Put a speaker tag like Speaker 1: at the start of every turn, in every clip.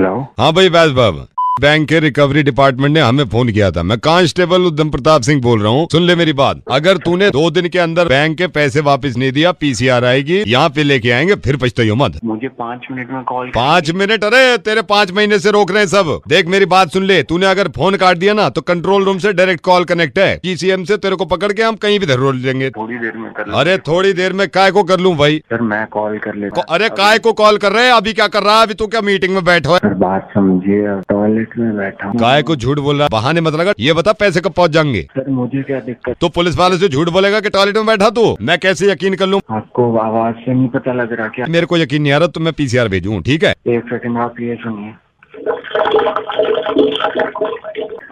Speaker 1: Hello.
Speaker 2: हाँ भाई वैस बाब, बैंक के रिकवरी डिपार्टमेंट ने हमें फोन किया था। मैं कांस्टेबल उद्यम प्रताप सिंह बोल रहा हूँ। सुन ले मेरी बात, अगर तूने 2 दिन के अंदर बैंक के पैसे वापस नहीं दिया, पीसीआर आएगी, यहाँ पे लेके आएंगे, फिर पछताइयो मत।
Speaker 1: मुझे 5 मिनट में कॉल।
Speaker 2: 5 मिनट? अरे तेरे 5 महीने से रोक रहे हैं सब। देख मेरी बात सुन ले, तूने अगर फोन काट दिया ना तो कंट्रोल रूम से डायरेक्ट कॉल कनेक्ट है। पीसीएम से तेरे को पकड़ के हम कहीं भी धरोल देंगे।
Speaker 1: थोड़ी देर में कर।
Speaker 2: अरे थोड़ी देर में काय को कर लूँ भाई?
Speaker 1: सर मैं कॉल कर लेता।
Speaker 2: अरे काय को कॉल कर रहे हैं? अभी क्या कर रहा है? अभी तू क्या मीटिंग में बैठा है?
Speaker 1: सर बात समझिए, टॉयलेट में बैठा हूँ।
Speaker 2: काय को झूठ बोल रहा है? बहाने मत लगा। ये बता पैसे कब पहुंच जाएंगे?
Speaker 1: सर मुझे क्या दिक्कत?
Speaker 2: तो पुलिस वाले से झूठ बोलेगा कि टॉयलेट में बैठा तू? मैं कैसे यकीन कर लूं?
Speaker 1: आपको आवाज से नहीं पता लग रहा क्या?
Speaker 2: मेरे को यकीन नहीं आ रहा, तो मैं पीसीआर भेजूं, ठीक है?
Speaker 1: 1 सेकंड आप ये सुनिए।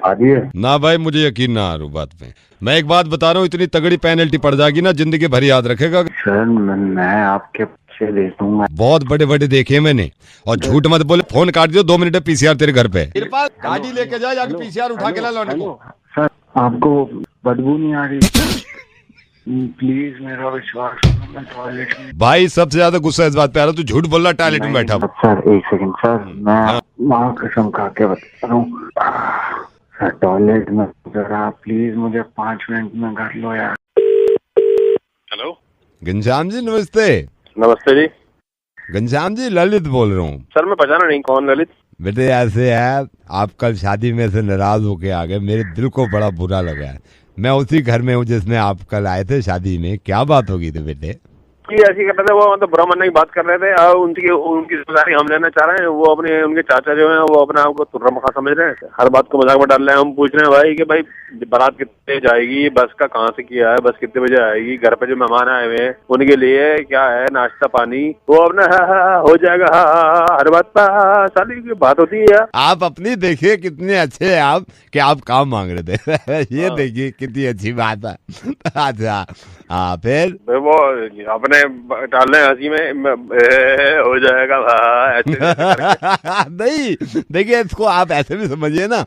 Speaker 1: आ रही है?
Speaker 2: ना भाई मुझे यकीन ना आ रहा बात पे। मैं एक बात बता रहा हूँ, इतनी तगड़ी पेनल्टी पड़ जाएगी ना, जिंदगी भर याद रखेगा।
Speaker 1: सर मैं आपके से दे दूंगा।
Speaker 2: बहुत बड़े बड़े देखे मैंने। और झूठ मत बोले, फोन काट दियो, 2 मिनट में पीसीआर तेरे घर पे। गाड़ी लेके जा, जाके पीसीआर उठा के ला लौंडे को।
Speaker 1: सर आपको बदबू नहीं आ रही? प्लीज मेरा विश्वास, मैं टॉयलेट में।
Speaker 2: भाई सबसे ज्यादा गुस्सा इस बात पे आ रहा, तू झूठ बोल रहा टॉयलेट में बैठा।
Speaker 1: सर 1 सेकंड सर, मैं माँ कसम खा के बता रहा हूँ सर, टॉयलेट में जरा प्लीज मुझे 5 मिनट में कर लो यार।
Speaker 3: हेलो
Speaker 2: घनश्याम जी नमस्ते।
Speaker 3: नमस्ते जी।
Speaker 2: घनश्याम जी ललित बोल रहा हूँ।
Speaker 3: सर मैं पहचाना नहीं, कौन ललित?
Speaker 2: बेटे ऐसे है, आप कल शादी में से नाराज होके आ गए, मेरे दिल को बड़ा बुरा लगा है। मैं उसी घर में हूँ जिसमें आप कल आए थे शादी में। क्या बात होगी थी बेटे?
Speaker 3: ऐसी कर रहे थे वो, मतलब बुरा मनने की बात कर रहे थे। और उनकी जिम्मेदारी हम लेना चाह रहे हैं। वो अपने उनके चाचा जो हैं वो अपने आप को तुर्रा मखा समझ रहे हैं, हर बात को मजाक में डाल रहे हैं। हम पूछ रहे हैं भाई कि भाई बारात कितने जाएगी, बस का कहाँ से किया है, बस कितने बजे आएगी, घर पे जो मेहमान आए हुए हैं उनके लिए क्या है नाश्ता पानी। वो अपना हो जाएगा हर बात पर साली की बात होती है यार।
Speaker 2: आप अपनी देखिए कितने अच्छे हैं आप, कि आप काम मांग रहे थे। ये देखिए कितनी अच्छी बात है। अच्छा हाँ फिर
Speaker 3: वो अपने डाल रहे हैं हंसी में हो जाएगा
Speaker 2: नहीं देखिए, इसको आप ऐसे भी समझिए ना।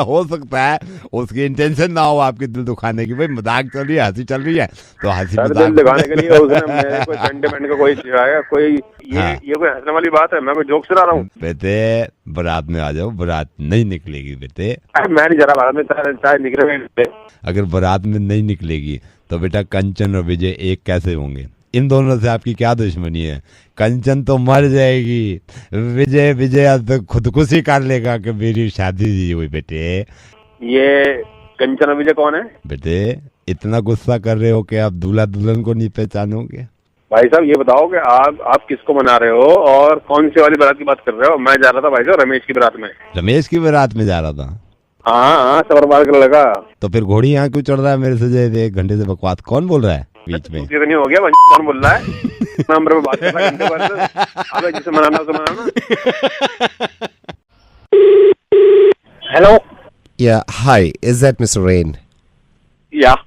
Speaker 2: हो सकता है उसकी इंटेंशन ना हो आपके दिल दुखाने की। भाई मजाक चल रही है, हंसी चल रही है, तो हंसी
Speaker 3: दिल दुखाने के लिए उसने मेरे कोई सेंटिमेंट का कोई आया कोई ये कोई हंसने वाली बात है? मैं कोई जोक सुना रहा हूँ?
Speaker 2: बेटे बारात में आ जाओ, बारात नहीं निकलेगी बेटे।
Speaker 3: मैं नहीं जरा बारात में चाहे निकले।
Speaker 2: अगर बारात में नहीं निकलेगी तो बेटा कंचन और विजय एक कैसे होंगे? इन दोनों से आपकी क्या दुश्मनी है? कंचन तो मर जाएगी, विजय तो खुदकुशी कर लेगा कि मेरी शादी नहीं हुई। बेटे
Speaker 3: ये कंचन और विजय कौन है?
Speaker 2: बेटे इतना गुस्सा कर रहे हो कि आप दूल्हा दुल्हन को नहीं पहचानोगे?
Speaker 3: भाई साहब ये बताओ कि आप किसको मना रहे हो और कौन सी वाली बारात की बात कर रहे हो? मैं जा रहा था भाई साहब रमेश की बारात में।
Speaker 2: रमेश की बारात में जा रहा था?
Speaker 3: हाँ सबर कर लगा।
Speaker 2: तो फिर घोड़ी यहाँ क्यों चढ़ रहा है मेरे से? 1 घंटे से बकवास कौन बोल रहा है बीच में?
Speaker 3: नहीं हो गया, कौन बोल रहा है? नंबर पे बात कर रहा है घंटे बाद। अबे जिसे मनाना उसे मनाना।
Speaker 4: Hello.
Speaker 5: Yeah, hi. Is that Mr. Rain?
Speaker 4: Yeah.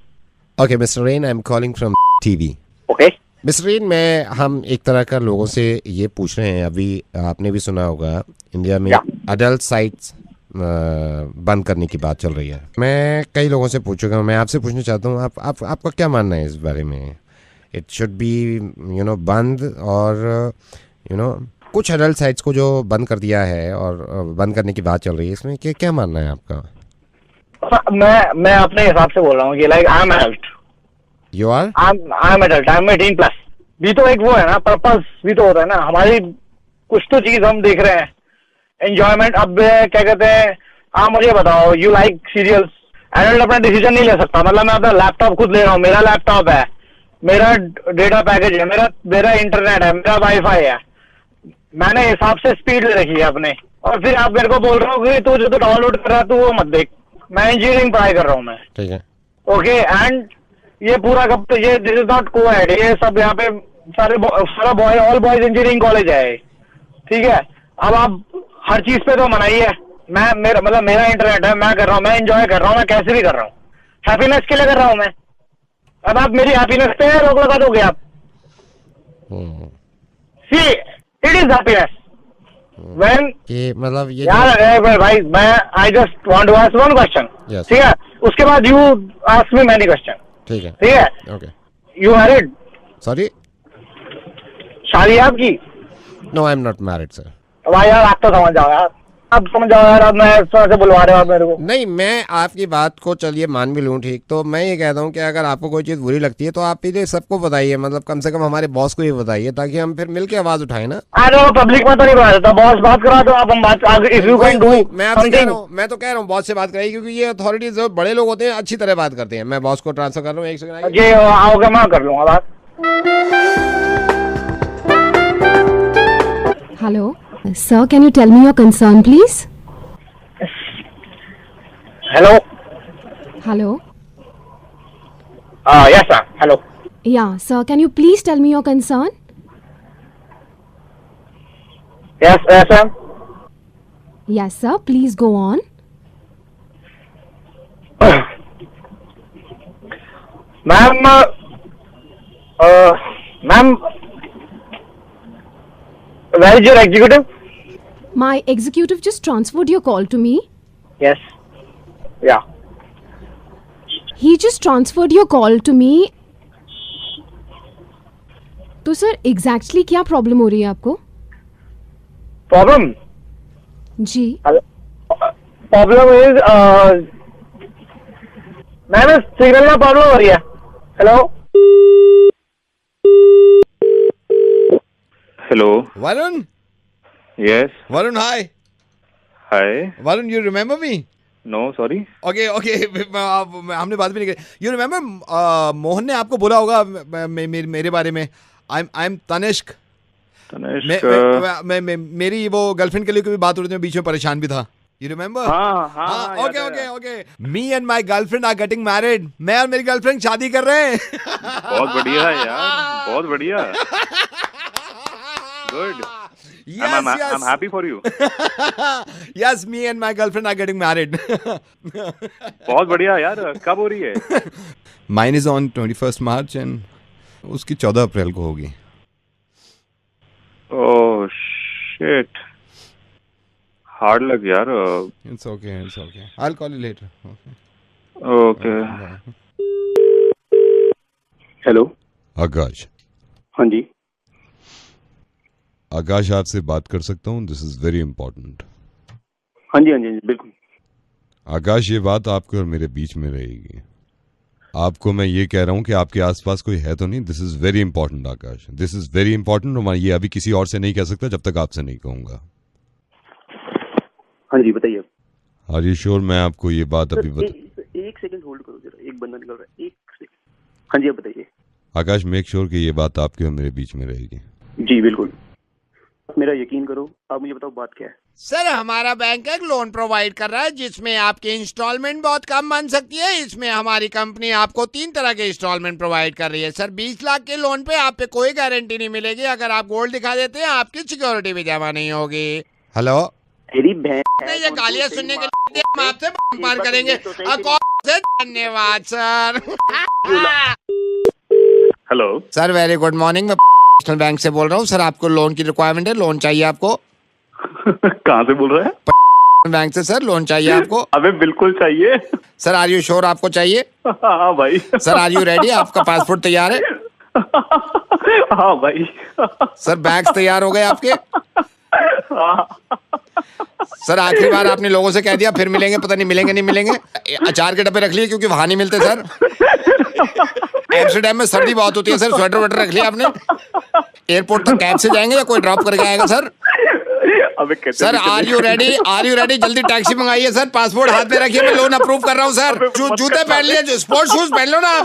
Speaker 5: Okay, Mr. Rain, I'm calling from TV.
Speaker 4: Okay.
Speaker 5: Mr. Rain, हम एक तरह का लोगों से ये पूछ रहे हैं, अभी आपने भी सुना होगा इंडिया में अडल्ट साइट्स बंद करने की बात चल रही है। मैं कई लोगों से पूछूंगा, मैं आपसे पूछना चाहता हूँ आपका क्या मानना है इस बारे में? इट शुड बी बंद, और कुछ अडल्ट साइट्स को जो बंद कर दिया है और बंद करने की बात चल रही है, इसमें क्या मानना है आपका?
Speaker 4: मैं अपने हिसाब से बोल रहा हूँ कि like I am adult.
Speaker 5: You are?
Speaker 4: I am adult, I am 18+। भी तो एक वो है ना, पर्पस भी तो होता है ना हमारी। कुछ तो चीज हम देख रहे हैं, एंजॉयमेंट। अब क्या कहते हैं, हाँ मुझे बताओ, यू लाइक सीरियल्स। एडल्ट अपना डिसीजन नहीं ले सकता। मतलब मैं अपना लैपटॉप खुद ले रहा हूँ, मेरा लैपटॉप है, मेरा डेटा पैकेज है, मेरा इंटरनेट है, मेरा वाईफाई है, मैंने हिसाब से स्पीड ले रखी है अपने। और फिर आप मेरे को बोल रहे हो कि तू जो तो डाउनलोड कर रहा है तू वो मत देख। मैं इंजीनियरिंग पढ़ाई कर रहा हूँ मैं,
Speaker 5: ठीक है?
Speaker 4: ओके। एंड ये पूरा कब तो ये दिस इज नॉट को-एड, ये सब यहाँ पे सारा boy all boys engineering college है, ठीक है। अब आप हर चीज पे तो मनाही है। मेरा इंटरनेट है, मैं कर रहा हूँ, मैं एंजॉय कर रहा हूँ, मैं कैसे भी कर रहा हूँ, हैप्पीनेस के लिए कर रहा हूँ मैं। अब आप मेरी हैप्पीनेस पे रोक लगा दोगे आप? See it is happiness when
Speaker 5: मतलब ये
Speaker 4: यार भाई, मैं I just want to ask one question, ठीक है? उसके बाद you ask me many question,
Speaker 5: ठीक है?
Speaker 4: ठीक है?
Speaker 5: ओके।
Speaker 4: You married?
Speaker 5: सॉरी,
Speaker 4: शादी आपकी?
Speaker 5: No I am not married sir.
Speaker 4: भाई यार आप तो समझ जाओ यार, आप समझ जाओ यार, अब मैं इस तरह से बुलवा रहे हो आप मेरे को।
Speaker 5: नहीं, मैं आपकी बात को चलिए मान भी लूँ ठीक, तो मैं ये कहता हूँ कि अगर आपको कोई चीज़ बुरी लगती है तो आप इन्हें सबको बताइए, मतलब कम से कम हमारे बॉस को ये बताइए, ताकि हम फिर मिलके आवाज उठाए ना।
Speaker 4: अरे वो पब्लिक में तो नहीं बता देता, बॉस बात करा तो आप हम बात, इफ यू कैन डू।
Speaker 5: मैं आपसे कह रहा हूँ, मैं तो कह रहा हूँ बॉस से बात कराइए, क्योंकि ये अथॉरिटीज जो बड़े लोग होते हैं अच्छी तरह बात करते हैं। मैं बॉस को ट्रांसफर कर रहा हूँ, एक सेकंड।
Speaker 4: जी आओगे, मैं कर लूंगा बात।
Speaker 6: Hello. Sir, can you tell me your concern, please?
Speaker 4: Hello.
Speaker 6: Hello.
Speaker 4: Yes sir, hello.
Speaker 6: Yeah, sir, can you please tell me your concern?
Speaker 4: Yes sir.
Speaker 6: Yes, sir, please go on.
Speaker 4: Ma'am, ma'am, where is your executive?
Speaker 6: My executive just transferred your call to me.
Speaker 4: Yes. Yeah.
Speaker 6: He just transferred your call to me. तो sir exactly क्या problem हो रही है आपको?
Speaker 4: Problem?
Speaker 6: जी
Speaker 4: Problem is, ma'am signal में problem हो रही है। Hello.
Speaker 7: Hello.
Speaker 5: Varun?
Speaker 7: Yes.
Speaker 5: Varun, hi.
Speaker 7: Hi.
Speaker 5: Varun, you remember me?
Speaker 7: No, sorry.
Speaker 5: Okay. हमने बात भी नहीं करी। You remember, मोहन ने आपको बोला होगा मेरे बारे में। I'm Tanishq। मेरी वो गर्लफ्रेंड के लिए कोई बात हो रही थी, बीच में परेशान भी था। You remember?
Speaker 7: हाँ,
Speaker 5: Okay. Me and my girlfriend are getting married। मैं और मेरी गर्लफ्रेंड शादी कर रहे हैं।
Speaker 7: बहुत बढ़िया है यार, बहुत बढ़िया। Good.
Speaker 5: Yes.
Speaker 7: I'm happy for you.
Speaker 5: Yes, me and my girlfriend are getting married।
Speaker 7: बहुत बढ़िया यार, कब हो रही है?
Speaker 2: Mine is on 21st March and उसकी 14 अप्रैल को होगी।
Speaker 7: Oh shit. Hard luck यार।
Speaker 2: It's okay. I'll call you later.
Speaker 7: Okay.
Speaker 3: Hello.
Speaker 2: Akash,
Speaker 3: हाँ जी।
Speaker 2: आकाश आपसे बात कर सकता हूँ? This is very important.
Speaker 3: हाँ जी, बिल्कुल।
Speaker 2: आकाश, ये बात आपके और मेरे बीच में रहेगी। आपको मैं ये कह रहा हूँ कि आपके आसपास कोई है तो नहीं। This is very important Akash, this is very important. और मैं ये अभी किसी और से नहीं कह सकता जब तक आपसे नहीं कहूँगा।
Speaker 3: हाँ जी, बताइए।
Speaker 2: Are you sure? मैं आपको ये बात अभी
Speaker 3: एक सेकंड होल्ड करो जरा, एक बंदा निकल रहा है, एक सेकंड। हाँ जी, आप बताइए।
Speaker 2: आकाश, मेक श्योर कि ये बात आपके और मेरे बीच में रहेगी।
Speaker 3: जी बिल्कुल, मेरा यकीन करो। आप मुझे बताओ बात क्या है।
Speaker 5: सर, हमारा बैंक एक लोन प्रोवाइड कर रहा है जिसमें आपकी इंस्टॉलमेंट बहुत कम बन सकती है। इसमें हमारी कंपनी आपको 3 तरह के इंस्टॉलमेंट प्रोवाइड कर रही है। सर, 20 लाख के लोन पे आप पे कोई गारंटी नहीं मिलेगी। अगर आप गोल्ड दिखा देते हैं, आपकी सिक्योरिटी भी जमा नहीं होगी। हेलो,
Speaker 3: तेरी बहन
Speaker 5: ये गालियां सुनने के लिए हम आपसे पार करेंगे। धन्यवाद sir.
Speaker 7: Hello
Speaker 5: sir, very good morning. मैं नेशनल बैंक से बोल रहा हूँ। सर, आपको लोन की रिक्वायरमेंट है, लोन चाहिए आपको?
Speaker 7: कहाँ से बोल रहे हैं?
Speaker 5: बैंक से सर, लोन चाहिए आपको?
Speaker 7: अबे बिल्कुल चाहिए।
Speaker 5: सर, आर यू श्योर आपको चाहिए?
Speaker 7: हाँ भाई।
Speaker 5: Sir, are you ready? आपका पासपोर्ट तैयार है?
Speaker 7: हाँ भाई।
Speaker 5: सर, बैग्स तैयार हो गए आपके? सर, आखिरी बार आपने लोगों से कह दिया फिर मिलेंगे, पता नहीं मिलेंगे नहीं मिलेंगे। अचार के डब्बे रख लिए क्योंकि वहां नहीं मिलते सर। एम्स्टर्डम में सर्दी बहुत होती है सर, स्वेटर वेटर रख लिया आपने? एयरपोर्ट तक कैब से जाएंगे या कोई ड्रॉप करके आएगा सर?
Speaker 7: अबे
Speaker 5: sir, are you ready? Are you ready? जल्दी टैक्सी मंगाइए सर, पासपोर्ट हाथ में रखिए, मैं लोन अप्रूव कर रहा हूँ सर। जूते पहन लिए, स्पोर्ट्स शूज पहन लो ना,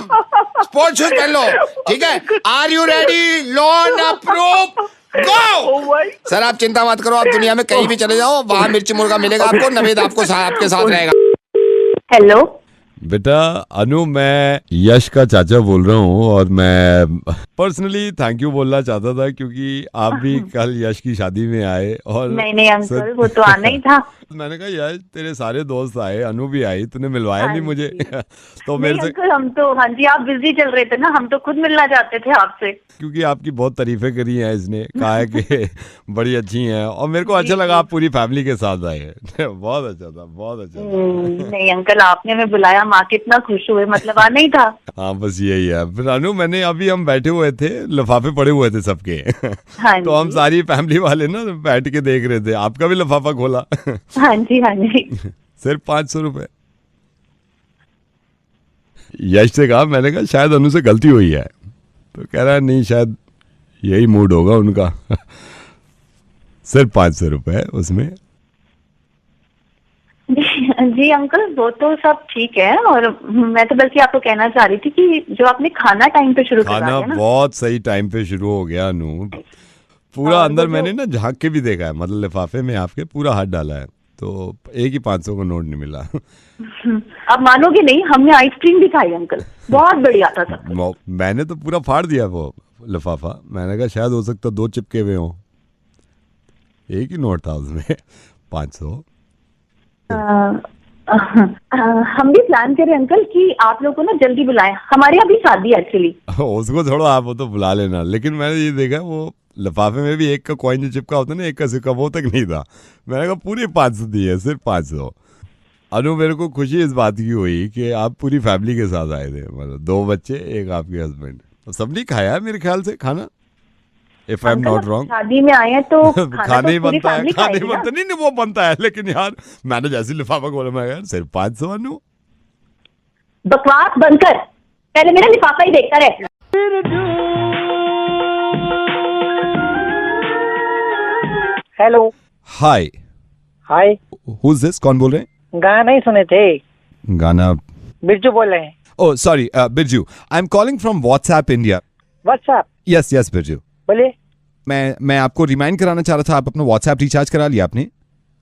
Speaker 5: स्पोर्ट्स शूज पहन लो, ठीक है? Are you ready? Loan approve, go! Sir, आप चिंता मत करो, आप दुनिया में कहीं भी चले जाओ, वहाँ मिर्ची मुर्गा मिलेगा आपको, नवेद आपको आपके साथ रहेगा।
Speaker 8: हेलो
Speaker 2: बेटा अनु, मैं यश का चाचा बोल रहा हूँ और मैं पर्सनली थैंक यू बोलना चाहता था क्योंकि आप भी कल यश की शादी में आए। और
Speaker 8: नहीं अंकल, वो तो आना ही था।
Speaker 2: मैंने कहा यश, तेरे सारे दोस्त आए, अनु भी आई, तूने मिलवाया नहीं मुझे। तो मेरे से
Speaker 8: अंकल, हम तो हाँ जी, आप बिजी चल रहे थे ना, हम तो खुद मिलना चाहते थे आपसे।
Speaker 2: क्योंकि आपकी बहुत तारीफें करी हैं, इसने कहा है कि बड़ी अच्छी हैं और मेरे को अच्छा लगा आप पूरी फैमिली के साथ आए। बहुत अच्छा था, बहुत अच्छा था।
Speaker 8: नहीं अंकल, आपने हमें बुलाया, हम आके इतना खुश हुए, मतलब आना ही था।
Speaker 2: हाँ बस यही है। फिर अनु मैंने अभी हम बैठे हुए थे, लिफाफे पड़े हुए थे सबके
Speaker 8: हाँ
Speaker 2: तो हम
Speaker 8: जी।
Speaker 2: सारी फैमिली वाले ना बैठ के देख रहे थे, आपका भी लिफाफा खोला
Speaker 8: हाँ जी, हाँ जी।
Speaker 2: सिर्फ 500 रुपए। यश से कहा, मैंने कहा शायद अनु से गलती हुई है, तो कह रहा है नहीं शायद यही मूड होगा उनका सिर्फ 500 रुपए उसमें।
Speaker 8: जी अंकल, वो तो सब ठीक है, और मैं तो बल्कि आपको कहना चाह रही थी कि जो आपने खाना टाइम पे शुरू करा
Speaker 2: खाना
Speaker 8: दिया ना,
Speaker 2: बहुत सही टाइम पे शुरू हो गया अनु। पूरा
Speaker 8: और
Speaker 2: अंदर
Speaker 8: वो
Speaker 2: मैंने ना झांक के भी देखा है, मतलब लिफाफे में आपके पूरा हाथ डाला है, तो एक ही 500 का नोट नहीं मिला
Speaker 8: आप मानोगे नहीं, हमने आइसक्रीम भी खाई अंकल, बहुत बढ़िया था सब।
Speaker 2: मैंने तो पूरा फाड़ दिया वो लिफाफा। मैंने कहा शायद हो सकता 2 चिपके हुए हों, एक ही नोट था उसमें 500।
Speaker 8: हम भी प्लान करें अंकल कि आप लोग को ना जल्दी बुलाएं, हमारे यहाँ भी शादी है एक्चुअली।
Speaker 2: उसको छोड़ो, आप वो तो बुला लेना, लेकिन मैंने ये देखा वो लिफाफे में भी एक का कॉइन जो चिपका होता है ना, एक का सिक्का, वो तक नहीं था। मैंने कहा पूरी 500 दी है, सिर्फ 500। अनु मेरे को खुशी इस बात की हुई कि आप पूरी फैमिली के साथ आए थे, मतलब 2 बच्चे, एक आपके हस्बैंड, तो सबने खाया है मेरे ख्याल से खाना, if I am not wrong.
Speaker 8: शादी में आए हैं तो
Speaker 2: खाने ही
Speaker 8: तो पूरी
Speaker 2: बनता है,
Speaker 8: फैमिली
Speaker 2: खाने ही
Speaker 8: खाएगी ना।
Speaker 2: बनता नहीं, नहीं वो बनता है, लेकिन यार मैंने जैसे लिफाफा खोला, मैं यार सिर्फ 500 अनु।
Speaker 8: बकवास बंद कर, पहले मेरा लिफाफा ही देखता रहे।
Speaker 4: Hello.
Speaker 2: Hi,
Speaker 4: hi.
Speaker 2: Who is this? कौन बोल रहे हैं?
Speaker 4: गाना नहीं सुने थे?
Speaker 2: गाना?
Speaker 4: बिरजू बोल रहे हैं।
Speaker 2: Oh sorry Birju, I am calling from WhatsApp India.
Speaker 4: WhatsApp?
Speaker 2: Yes yes Birju,
Speaker 4: बोलिए।
Speaker 2: मैं आपको रिमाइंड कराना चाह रहा था, आप अपना व्हाट्सएप रिचार्ज करा लिया आपने?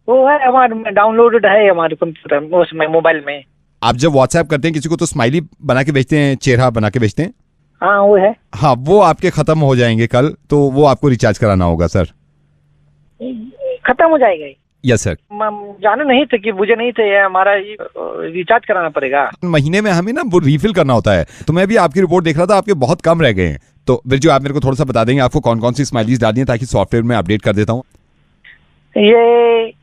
Speaker 4: वो है हमारे डाउनलोडेड है हमारे कंप्यूटर उसमें, मोबाइल में।
Speaker 2: आप जब व्हाट्सएप करते हैं किसी को तो स्माइली बना के भेजते हैं, चेहरा बना के भेजते हैं।
Speaker 4: हाँ वो है।
Speaker 2: हाँ वो आपके खत्म हो जाएंगे कल, तो वो आपको रिचार्ज कराना होगा सर।
Speaker 4: खत्म हो जाएगा?
Speaker 2: Yes sir.
Speaker 4: जाने नहीं थे कि मुझे नहीं थे, हमारा रिचार्ज कराना पड़ेगा।
Speaker 2: महीने में हमें ना वो रीफिल करना होता है, तो मैं भी आपकी रिपोर्ट देख रहा था, आपके बहुत कम रह गए हैं। तो बिरजू आप मेरे को थोड़ा सा बता देंगे आपको कौन कौन सी स्माइलीज डालनी है, ताकि सॉफ्टवेयर में अपडेट कर देता हूँ।
Speaker 4: ये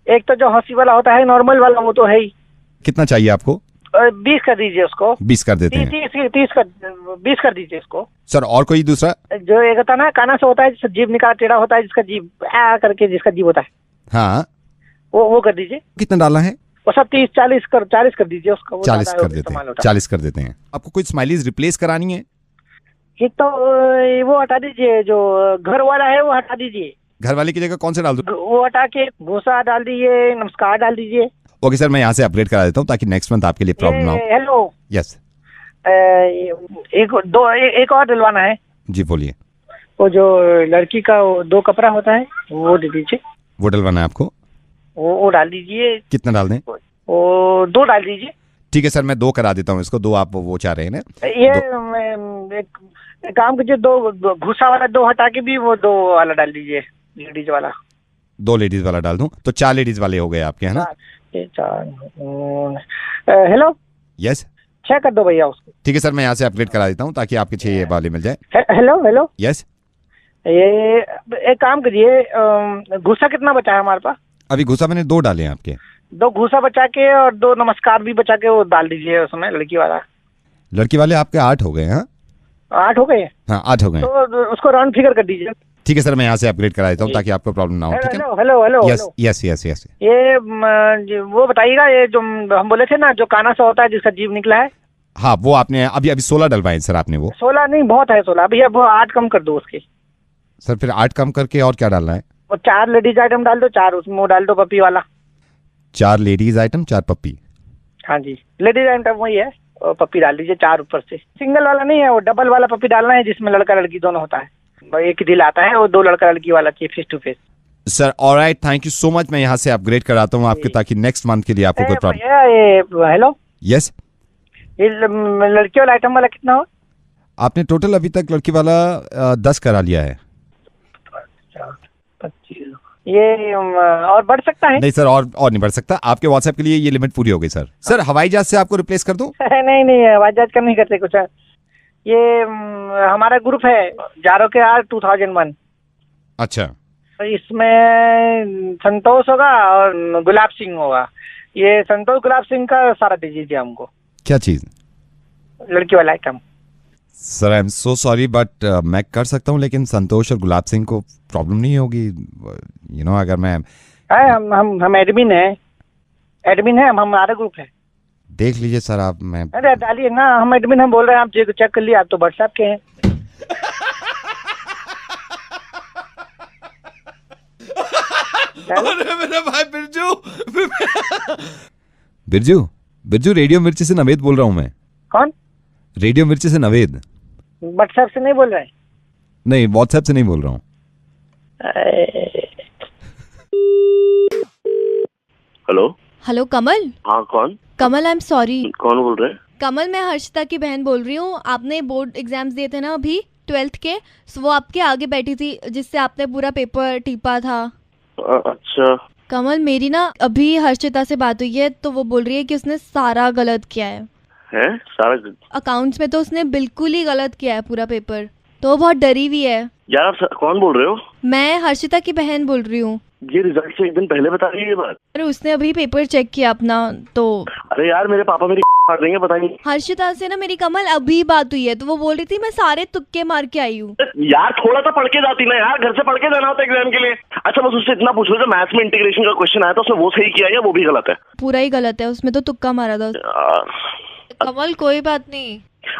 Speaker 4: एक तो जो हंसी वाला होता है, नॉर्मल वाला, वो तो है ही।
Speaker 2: कितना चाहिए आपको?
Speaker 4: 20 कर दीजिए उसको।
Speaker 2: 20 कर देते हैं।
Speaker 4: 20 कर दीजिए उसको
Speaker 2: सर। और कोई दूसरा?
Speaker 4: जो एक होता है ना, काना से होता है, जिसका जीभ निकाल टेढ़ा होता है, जिसका जीभ करके जिसका जीभ होता है,
Speaker 2: हाँ
Speaker 4: वो कर दीजिए।
Speaker 2: कितना डालना है?
Speaker 4: वो सब 30-40 कर दीजिए उसका।
Speaker 2: 40 कर देते हैं, 40 कर देते हैं। आपको कोई स्माइलीज रिप्लेस करानी है?
Speaker 4: एक तो वो हटा दीजिए, जो घर वाला है वो हटा दीजिए।
Speaker 2: घर वाले की जगह कौन से डाल दूं?
Speaker 4: वो हटा के भूसा डाल दीजिए, नमस्कार डाल दीजिए।
Speaker 2: ओके सर, मैं यहाँ से अपडेट करा देता हूँ ताकि नेक्स्ट मंथ आपके लिए प्रॉब्लम ना हो।
Speaker 4: हेलो।
Speaker 2: यस।
Speaker 4: एक और डलवाना है।
Speaker 2: जी बोलिए।
Speaker 4: वो जो लड़की का 2 कपड़ा होता है, वो दे दीजिए।
Speaker 2: वो डलवाना है आपको?
Speaker 4: वो डाल दीजिए।
Speaker 2: कितना डाल दें?
Speaker 4: वो 2 डाल दीजिए।
Speaker 2: ठीक है सर, मैं 2 करा देता हूँ इसको। 2 आप वो चाह रहे हैं ना?
Speaker 4: ये एक काम कीजिए, 2 भूसा वाला 2 हटा के भी वो 2 वाला डाल दीजिए, लेडीज वाला।
Speaker 2: 2 लेडीज वाला डाल दूं तो 4 लेडीज वाले हो गए आपके, है ना?
Speaker 4: 4। हेलो।
Speaker 2: यस।
Speaker 4: 6 कर दो भैया उसको।
Speaker 2: ठीक है सर, मैं यहाँ से अपडेट करा देता हूँ ताकि आपके 6 वाले मिल जाए।
Speaker 4: हेलो।
Speaker 2: यस।
Speaker 4: ये एक काम करिए, घुसा कितना बचा है हमारे पास?
Speaker 2: अभी घुसा मैंने 2 डाले हैं आपके।
Speaker 4: 2 घुसा बचा के और 2 नमस्कार भी बचा के वो डाल दीजिए उसमें, लड़की वाला।
Speaker 2: लड़की वाले आपके 8 हो गए? हाँ
Speaker 4: 8 हो गए?
Speaker 2: हाँ 8 हो गए।
Speaker 4: तो उसको राउंड फिगर कर दीजिए।
Speaker 2: ठीक है सर, मैं यहाँ से अपग्रेड करा देता हूँ ताकि आपको प्रॉब्लम ना हो। ठीक है।
Speaker 4: Hello.
Speaker 2: Yes yes yes yes.
Speaker 4: ये वो बताइएगा, ये जो हम बोले थे ना, जो काना सा होता है, जिसका जीभ निकला है।
Speaker 2: हाँ वो आपने अभी 16 डलवाए सर आपने। वो
Speaker 4: 16 नहीं, बहुत है 16। भैया वो 8 कम कर दो उसके।
Speaker 2: सर फिर 8 कम करके और क्या डालना है?
Speaker 4: वो 4 लेडीज आइटम डाल दो, 4 उसमें वो डाल दो, पपी वाला।
Speaker 2: 4 लेडीज आइटम, 4 पप्पी।
Speaker 4: हाँ जी, लेडीज आइटम वही है, और पपी डाल दीजिए 4 ऊपर से। सिंगल वाला नहीं है, वो डबल वाला पपी डालना है, जिसमें लड़का लड़की दोनों होता है। एक दिल आता है, वो 2 लड़का लड़की वाला चाहिए, face to face.
Speaker 2: Sir alright, thank you so much. मैं यहाँ से अपग्रेड कराता हूँ आपके, ताकि नेक्स्ट मंथ के लिए आपको कोई प्रॉब्लम।
Speaker 4: हेलो।
Speaker 2: यस।
Speaker 4: ये लड़की वाला आइटम वाला कितना हो?
Speaker 2: आपने टोटल अभी तक लड़की वाला 10 करा लिया है।
Speaker 4: 25। ये और बढ़ सकता है?
Speaker 2: नहीं सर, और नहीं बढ़ सकता। आपके व्हाट्सएप के लिए ये लिमिट पूरी हो गई सर। सर हवाई जहाज से आपको रिप्लेस कर दूं?
Speaker 4: नहीं, हवाई जहाज का नहीं करते कुछ। ये हमारा ग्रुप है जारो के आर 2001।
Speaker 2: अच्छा।
Speaker 4: इसमें संतोष होगा और गुलाब सिंह होगा। ये संतोष गुलाब सिंह का सारा दीजिए हमको,
Speaker 5: क्या चीज?
Speaker 4: लड़की वाला item.
Speaker 5: Sir I am so sorry but मैं कर सकता हूँ, लेकिन संतोष और गुलाब सिंह को प्रॉब्लम नहीं होगी, यू नो अगर मैं
Speaker 4: हम एडमिन है हमारा ग्रुप है।
Speaker 5: देख लीजिए सर आप, मैं
Speaker 4: अरे डालिए ना, हम एडमिन हम बोल रहे हैं, आप चेक कर लिए, आप तो व्हाट्सएप के हैं।
Speaker 2: अरे मेरा भाई बिरजू रेडियो मिर्ची से नवेद बोल रहा हूँ मैं।
Speaker 4: कौन?
Speaker 2: रेडियो मिर्ची से नवेद।
Speaker 4: व्हाट्सएप से नहीं बोल रहे?
Speaker 2: नहीं, व्हाट्सएप से नहीं बोल रहा हूँ।
Speaker 6: हेलो कमल।
Speaker 3: हाँ कौन?
Speaker 6: कमल आई एम सॉरी।
Speaker 3: कौन बोल रहे हैं?
Speaker 6: कमल मैं हर्षिता की बहन बोल रही हूँ। आपने बोर्ड एग्जाम्स दिए थे ना अभी 12th के, वो आपके आगे बैठी थी जिससे आपने पूरा पेपर टीपा था।
Speaker 3: अच्छा
Speaker 6: कमल मेरी ना अभी हर्षिता से बात हुई है, तो वो बोल रही है कि उसने सारा गलत किया है।
Speaker 3: सारा
Speaker 6: अकाउंट्स में तो उसने बिल्कुल ही गलत किया है पूरा पेपर, तो वो बहुत डरी हुई है।
Speaker 3: यार आप कौन बोल रहे हो?
Speaker 6: मैं हर्षिता की बहन बोल रही हूँ।
Speaker 3: ये रिजल्ट से एक दिन पहले बता रही है ये बात?
Speaker 6: अरे उसने अभी पेपर चेक किया अपना तो।
Speaker 3: अरे यार मेरे पापा मेरी मार देंगे, पता नहीं।
Speaker 6: हर्षिता से ना मेरी कमल अभी बात हुई है, तो वो बोल रही थी मैं सारे तुक्के मार के आई हूँ।
Speaker 3: यार थोड़ा सा पढ़ के जाती ना यार, घर से पढ़ के जाना होता एग्जाम के लिए। अच्छा बस उससे इतना पूछ लो, जो मैथ्स में इंटीग्रेशन का क्वेश्चन आया था उसने वो सही किया या वो भी गलत है?
Speaker 6: पूरा ही गलत है, उसमें तो तुक्का मारा था। कमल कोई बात नहीं।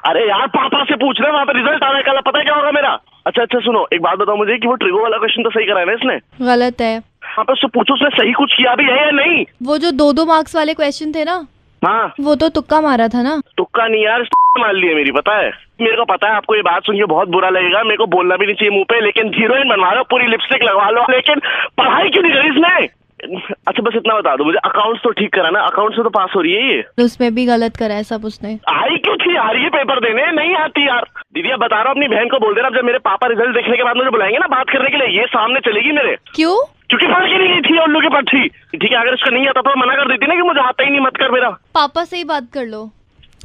Speaker 3: अरे यार पापा से पूछ रहे, वहाँ पे रिजल्ट आ रहा है कल, पता है क्या होगा मेरा? अच्छा सुनो, एक बात बताओ मुझे कि वो ट्रिगो वाला क्वेश्चन तो सही कराया ना इसने?
Speaker 6: गलत है।
Speaker 3: हाँ पे उससे पूछो उसने सही कुछ किया भी है या नहीं।
Speaker 6: वो जो 2-2 मार्क्स वाले क्वेश्चन थे ना,
Speaker 3: हाँ
Speaker 6: वो तो तुक्का मारा था ना।
Speaker 3: तुक्का नहीं यार, मार लिया मेरी, पता है मेरे को। पता है आपको ये बात सुन के बहुत बुरा लगेगा, मेरे को बोलना भी नहीं चाहिए मुंह पे, लेकिन हीरोइन बनवा लो, पूरी लिपस्टिक लगवा लो, लेकिन पढ़ाई क्यों नहीं करी इसने? अच्छा बस इतना बता दो मुझे, अकाउंट्स तो ठीक करा ना? अकाउंट्स से तो पास हो रही है ये।
Speaker 6: उसमें भी गलत करा है सब उसने।
Speaker 3: आई क्यों थी यार ये पेपर देने? नहीं आती यार। दीदी अब बता रहा हूँ, अपनी बहन को बोल देना जब मेरे पापा रिजल्ट देखने के बाद मुझे बुलाएंगे ना बात करने के लिए, ये सामने चलेगी मेरे।
Speaker 6: क्यों?
Speaker 3: क्योंकि पढ़ के नहीं गई थी, उल्लू के पढ़ थी। ठीक है, अगर इसका नहीं आता तो मना कर देती ना कि मुझे आता ही नहीं, मत कर मेरा।
Speaker 6: पापा से ही बात कर लो।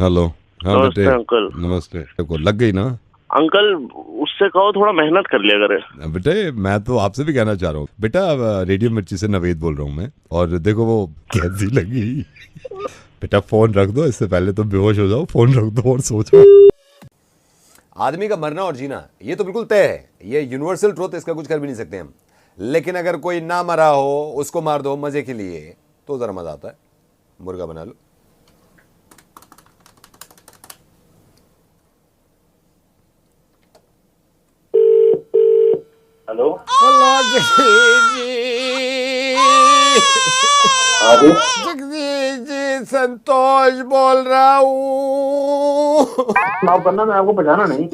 Speaker 2: हेलो। हाँ
Speaker 3: नमस्ते अंकल।
Speaker 2: नमस्ते। देखो लग गई ना
Speaker 3: अंकल, उससे कहो थोड़ा मेहनत कर लिया करे।
Speaker 2: बेटे मैं तो आपसे भी कहना चाह रहा हूँ बेटा, रेडियो मिर्ची से नवेद बोल रहा हूँ मैं, और देखो वो कैसी लगी। बेटा फोन रख दो, इससे पहले तो बेहोश हो जाओ, फोन रख दो और सोचो।
Speaker 9: आदमी का मरना और जीना ये तो बिल्कुल तय है, ये यूनिवर्सल ट्रुथ, इसका कुछ कर भी नहीं सकते हम। लेकिन अगर कोई ना मरा हो उसको मार दो मजे के लिए, तो जरा मजा आता है। मुर्गा बना लो।
Speaker 3: हेलो
Speaker 5: जगदीश जी, संतोष बोल रहा हूँ।
Speaker 3: माफ करना, मैं आपको पहचाना नहीं।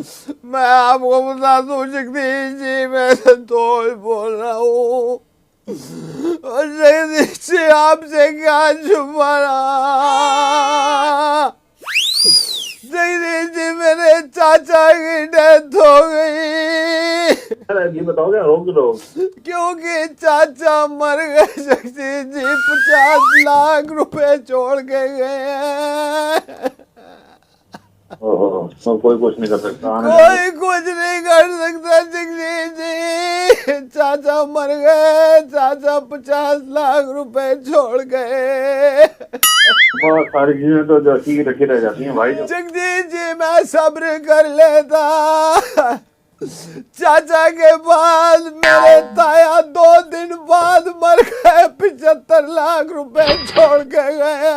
Speaker 5: मैं आपको बता दूं जगदीश जी, मैं संतोष बोल रहा हूँ। और जगदीश जी आपसे क्या छुपाना? जगदीश जी मेरे चाचा की डेथ हो गई।
Speaker 3: ये बताओ क्या रोक दो?
Speaker 5: क्योंकि चाचा मर गए जगदीश जी, 50 लाख रुपए छोड़ के गए हैं।
Speaker 3: तो कोई कुछ नहीं कर सकता।
Speaker 5: कोई कुछ नहीं कर सकता जगदीश जी, चाचा मर गए, चाचा 50 लाख रुपए छोड़ गए।
Speaker 3: बहुत सारी चीजें तो जो की रखी रह जाती हैं भाई।
Speaker 5: जगदीश जी मैं सब्र कर लेता, चाचा के बाद मेरे ताया 2 दिन बाद मर गए, 75 लाख रुपए छोड़ के गए।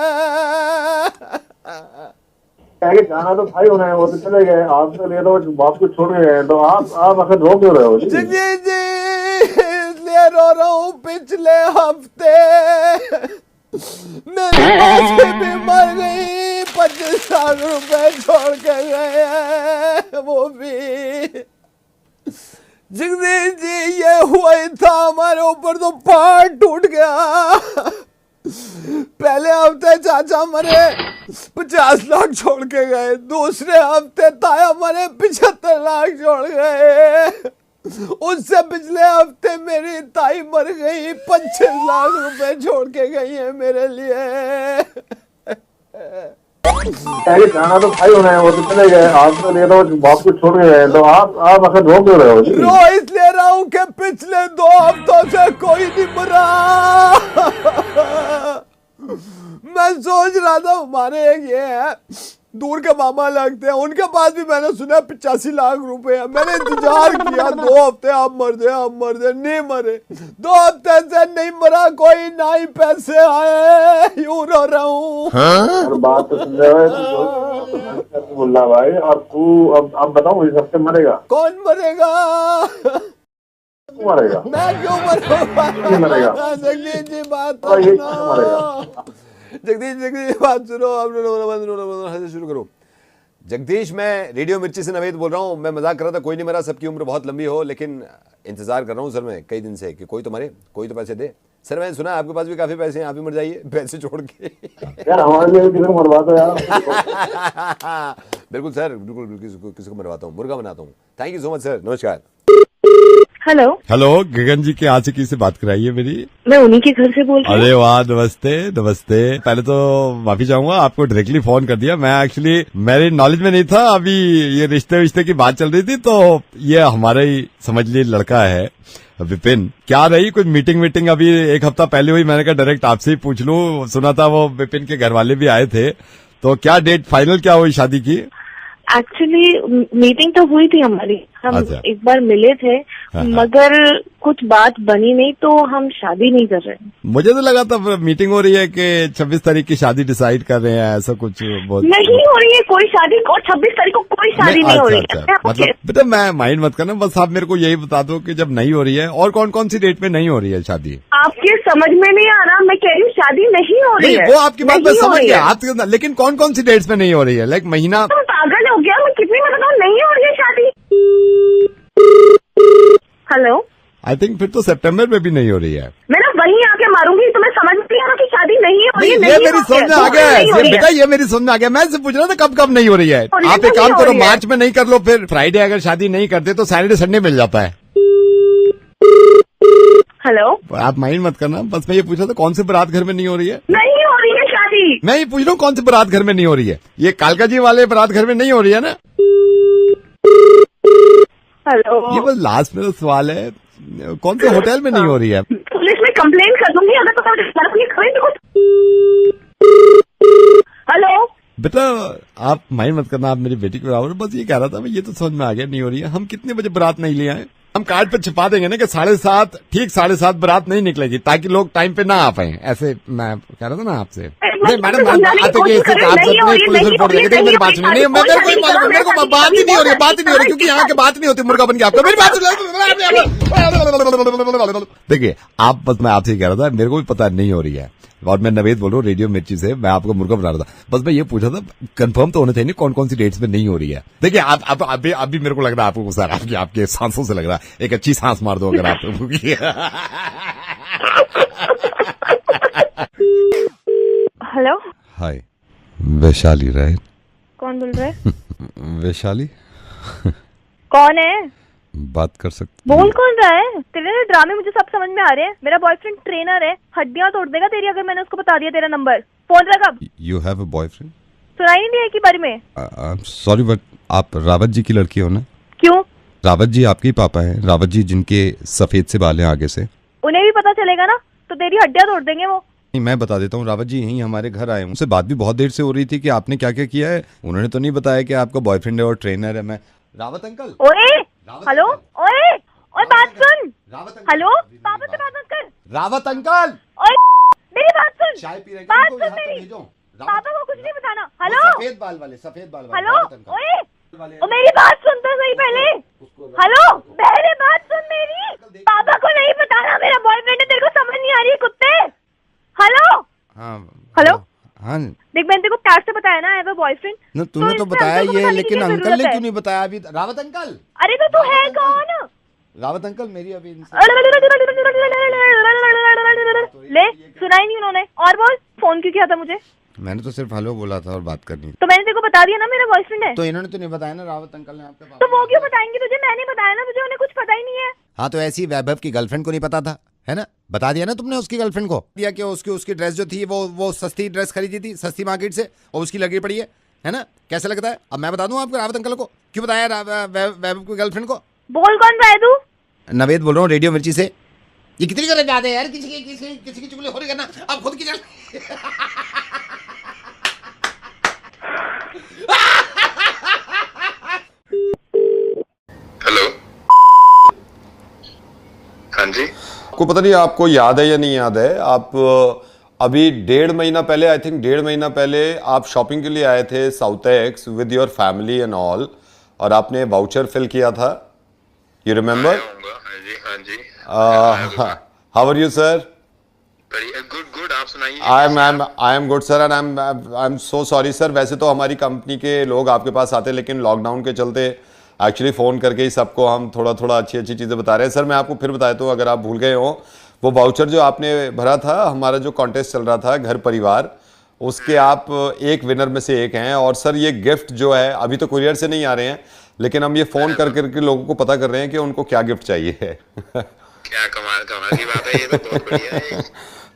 Speaker 3: जाना तो भाई होना है, वो तो चले गए, आप तो ले दो, बाप को छोड़ के गए, तो आप आखिर रो क्यों रहे हो?
Speaker 5: जगदीश जी इसलिए रो रहा हूँ, पिछले हफ्ते मेरी मासी भी मर गई, 25 लाख रुपए छोड़ के गए हैं, वो भी। जगदीश जी ये हुआ ही था, हमारे ऊपर तो पहाड़ टूट गया। पहले हफ्ते चाचा मरे, 50 लाख छोड़ के गए, दूसरे हफ्ते ताया मरे, 75 लाख छोड़ गए, उससे पिछले हफ्ते मेरी ताई मर गई, 25 लाख रुपए छोड़ के गई है मेरे लिए।
Speaker 3: जाना तो भाई होना है, वो तो चले गए, आप तो ले दो, बाप को छोड़ के गए, तो आप आखिर रो क्यों रहे हो?
Speaker 5: रो इसलिए रहा हूँ कि पिछले 2 हफ्तों से कोई नहीं मरा।
Speaker 9: रहा था हमारे एक ये है दूर के मामा लगते हैं, उनके पास भी मैंने सुना 85 लाख रुपए है। मैंने इंतजार किया 2 हफ्ते, आप मर जाए, नहीं मरे। 2 हफ्ते से नहीं मरा कोई, ना ही पैसे आए, यूं रो रहा हूँ।
Speaker 1: और बात तो सुन रहे मुल्ला भाई, और तू अब बताओ इस हफ्ते मरेगा?
Speaker 9: कौन मरेगा?
Speaker 1: मरेगा?
Speaker 9: मैं क्यों मरूंगा? जगदीश जी बात जगदीश बात सुनो, आप शुरू करो। जगदीश, मैं रेडियो मिर्ची से नवेद बोल रहा हूँ। मैं मजाक कर रहा था, कोई नहीं मरा, सबकी उम्र बहुत लंबी हो, लेकिन इंतजार कर रहा हूँ सर मैं कई दिन से कि कोई तो मरे, कोई तो पैसे दे। सर मैंने सुना आपके पास भी काफी पैसे हैं, आप भी मर जाइए पैसे छोड़ के।
Speaker 1: यार हमारे लिए किसी को मरवा दो यार।
Speaker 9: बिल्कुल सर, बिल्कुल किसी को मरवाता हूँ, मुर्गा बनाता हूँ। Thank you so much sir, नमस्कार।
Speaker 8: हेलो
Speaker 2: हेलो, गगन जी के आशिकी से बात कराइए मेरी।
Speaker 8: मैं उन्हीं के घर से बोल रही हूँ।
Speaker 2: अरे वाह, नमस्ते नमस्ते। पहले तो माफी चाहूंगा, आपको डायरेक्टली फोन कर दिया। मैं एक्चुअली मेरी नॉलेज में नहीं था, अभी ये रिश्ते की बात चल रही थी, तो ये हमारा ही समझ लीजिए लड़का है विपिन। क्या रही कुछ मीटिंग अभी 1 हफ्ता पहले हुई, मैंने कहा डायरेक्ट आपसे ही पूछ लूं। सुना था वो विपिन के घर वाले भी आए थे, तो क्या डेट फाइनल क्या हुई शादी की?
Speaker 8: एक्चुअली मीटिंग तो हुई थी हमारी, हम
Speaker 2: अच्छा।
Speaker 8: एक बार मिले थे, मगर कुछ बात बनी नहीं, तो हम शादी नहीं कर रहे हैं।
Speaker 2: मुझे तो लगा था मीटिंग हो रही है कि 26 तारीख की शादी डिसाइड कर रहे हैं, ऐसा कुछ बहुत
Speaker 8: नहीं हो रही है कोई शादी, और 26 तारीख को कोई शादी नहीं हो रही है।
Speaker 2: मतलब बेटा मैं माइंड मत करना, बस आप मेरे को यही बता दो कि जब नहीं हो रही है और कौन कौन सी डेट में नहीं हो रही है शादी।
Speaker 8: आपके समझ में नहीं आ रहा, मैं कह रही हूँ शादी नहीं हो रही है।
Speaker 2: वो आपकी बात मैं समझ गया आपके, लेकिन कौन कौन सी डेट्स में नहीं हो रही है? लाइक महीना।
Speaker 8: पागल हो गया, मैं कितनी बताऊँ नहीं हो रही है शादी। हेलो,
Speaker 2: आई थिंक फिर तो सितंबर में भी नहीं हो रही है।
Speaker 8: मैं ना वहीं आके मारूंगी, तुम्हें समझ नहीं आ रहा कि शादी नहीं हो रही है।
Speaker 2: ये मेरी समझ में आ गया है बेटा, ये मेरी समझ में आ गया। मैं इससे पूछ रहा था कब नहीं हो रही है। आप एक काम करो, मार्च में नहीं कर लो, फिर फ्राइडे अगर शादी नहीं करते तो सैटरडे संडे मिल जाता है।
Speaker 8: हेलो,
Speaker 2: आप माइंड मत करना, बस मैं ये पूछ रहा था कौन से बारात घर में नहीं हो रही है?
Speaker 8: नहीं हो रही है शादी।
Speaker 2: मैं ये पूछ रहा हूँ कौन से बारात घर में नहीं हो रही है? ये कालका जी वाले बारात घर में नहीं हो रही है ना?
Speaker 8: हेलो,
Speaker 2: ये बस लास्ट मेरा सवाल है, कौन से होटल में नहीं हो रही है?
Speaker 8: पुलिस में कंप्लेंट कर दूंगी अगर तो। हेलो
Speaker 2: बेटा, आप माइंड मत करना, आप मेरी बेटी के बराबर। बस ये कह रहा था मैं, ये तो समझ में आ गया नहीं हो रही है। हम कितने बजे बारात नहीं ले आए? हम कार्ड पे छिपा देंगे ना कि 7:30, ठीक 7:30 बारात नहीं निकलेगी, ताकि लोग टाइम पे ना आ पाए। ऐसे मैं कह रहा था ना आपसे। नहीं मैडम, पुलिस रिपोर्ट देंगे, मेरी बात सुनिए। मेरे को बात ही नहीं हो रही, क्योंकि यहाँ की बात नहीं होती, मुर्गा बन गया आपका। मेरी बात देखिए, आप बस मैं आपसे कह रहा था, मेरे को भी पता नहीं हो रही है, और मैं नवेद बोल रहा हूँ रेडियो मिर्ची से, मैं आपको मुर्गा बना रहा था। बस मैं ये पूछा था, कंफर्म तो होना चाहिए कौन कौन सी डेट्स में नहीं हो रही है। देखिए आप अभी मेरे को लग रहा है आपको गुस्सा आपके सांसों से लग रहा है। एक अच्छी सांस मार दो अगर आप।
Speaker 8: हेलो,
Speaker 2: हाय वैशाली राइट?
Speaker 8: कौन बोल रहा है?
Speaker 2: वैशाली
Speaker 8: कौन है?
Speaker 2: बात कर सकते?
Speaker 8: बोल कौन रहा है? तेरे ड्रामे मुझे सब समझ में आ रहे हैं। मेरा बॉयफ्रेंड ट्रेनर है, हड्डियां तोड़ देगा तेरी अगर मैंने उसको बता दिया तेरा नंबर। फोन रख अब।
Speaker 2: You have a boyfriend?
Speaker 8: सुनाई नहीं दिया कि बारे में?
Speaker 2: सॉरी बट आप रावत जी की लड़की हो ना?
Speaker 8: क्यों?
Speaker 2: रावत जी आपके ही पापा हैं, रावत जी जिनके सफेद से बाल हैं आगे से।
Speaker 8: उन्हें भी पता चलेगा ना, तो तेरी हड्डियां तोड़ देंगे वो।
Speaker 2: नहीं, मैं बता देता हूँ, रावत जी यहीं हमारे घर आए, उनसे बात भी बहुत देर से हो रही थी कि आपने क्या क्या किया है। उन्होंने तो नहीं बताया कि आपका बॉयफ्रेंड है और ट्रेनर है। मैं रावत अंकल।
Speaker 8: ओए हेलो, ओए बात सुन। हेलो, पापा से बात मत कर।
Speaker 2: रावत अंकल,
Speaker 8: ओए मेरी बात सुन।
Speaker 2: चाय पी रहे हैं,
Speaker 8: बात सुन मेरी। पापा को कुछ नहीं बताना। हेलो,
Speaker 2: सफेद बाल वाले।
Speaker 8: हेलो, ओए मेरी बात सुन तो सही पहले। हेलो, पहले बात सुन मेरी। पापा को नहीं बताना मेरा बॉयफ्रेंड है, तेरे को समझ नहीं आ रही है कुत्ते। हेलो हेलो,
Speaker 2: हाँ
Speaker 8: देख मैंने तेरे को प्यार से बताया ना, आई हैव अ बॉयफ्रेंड।
Speaker 2: तुमने तो बताया ये, लेकिन अंकल ने क्यों नहीं बताया अभी? रावत अंकल।
Speaker 8: अरे तो तू है कौन?
Speaker 2: रावत अंकल मेरी अभी
Speaker 8: ले, सुना ही नहीं उन्होंने। और बोल, फोन क्यों किया था मुझे?
Speaker 2: मैंने तो सिर्फ हेलो बोला था और बात करनी।
Speaker 8: तो मैंने तेरे को बता दिया ना मेरा बॉयफ्रेंड है।
Speaker 2: तो इन्होंने तो नहीं बताया ना, रावत अंकल ने आपके पास।
Speaker 8: तो वो क्यों बताएंगे तुझे? मैंने बताया ना तुझे, उन्हें कुछ पता ही नहीं है।
Speaker 5: हाँ तो ऐसी वैभव की गर्लफ्रेंड को नहीं पता था, है ना? बता दिया ना तुमने उसकी गर्लफ्रेंड को, दिया कि उसकी ड्रेस जो थी वो सस्ती ड्रेस खरीदी थी सस्ती मार्केट से, और उसकी लगी पड़ी है ना? कैसा लगता है? अब मैं बता दूं आपको रावत अंकल को क्यों बताया वैभव की गर्लफ्रेंड को।
Speaker 8: बोल कौन रहा है तू?
Speaker 5: नवेद बोल रहा हूँ रेडियो मिर्ची से। ये कितनी करना चाहते हैं यार, किसी की चुगली हो रही करना, अब खुद की चल।
Speaker 10: हेलो। हाँ जी।
Speaker 9: आपको पता नहीं आपको याद है या नहीं याद है, आप अभी 1.5 महीना पहले, आई थिंक 1.5 महीना पहले आप शॉपिंग के लिए आए थे Southex with your family and all, और आपने वाउचर फिल किया था, यू रिमेम्बर?
Speaker 10: हाँ जी, हाँ जी।
Speaker 9: How are you sir?
Speaker 10: Good good, आप सुनाइए।
Speaker 9: I am good sir, and I am so sorry sir. वैसे तो हमारी कंपनी के लोग आपके पास आते, लेकिन लॉकडाउन के चलते एक्चुअली फ़ोन करके ही सबको हम थोड़ा थोड़ा अच्छी अच्छी चीज़ें बता रहे हैं। सर मैं आपको फिर बताया तो, अगर आप भूल गए हो, वो वाउचर जो आपने भरा था, हमारा जो कॉन्टेस्ट चल रहा था घर परिवार, उसके आप एक विनर में से एक हैं। और सर ये गिफ्ट जो है अभी तो कुरियर से नहीं आ रहे हैं, लेकिन हम ये फ़ोन कर करके लोगों को पता कर रहे हैं कि उनको क्या गिफ्ट चाहिए है।
Speaker 10: क्या कमाल कमाल की बात है, ये तो बहुत बढ़िया है।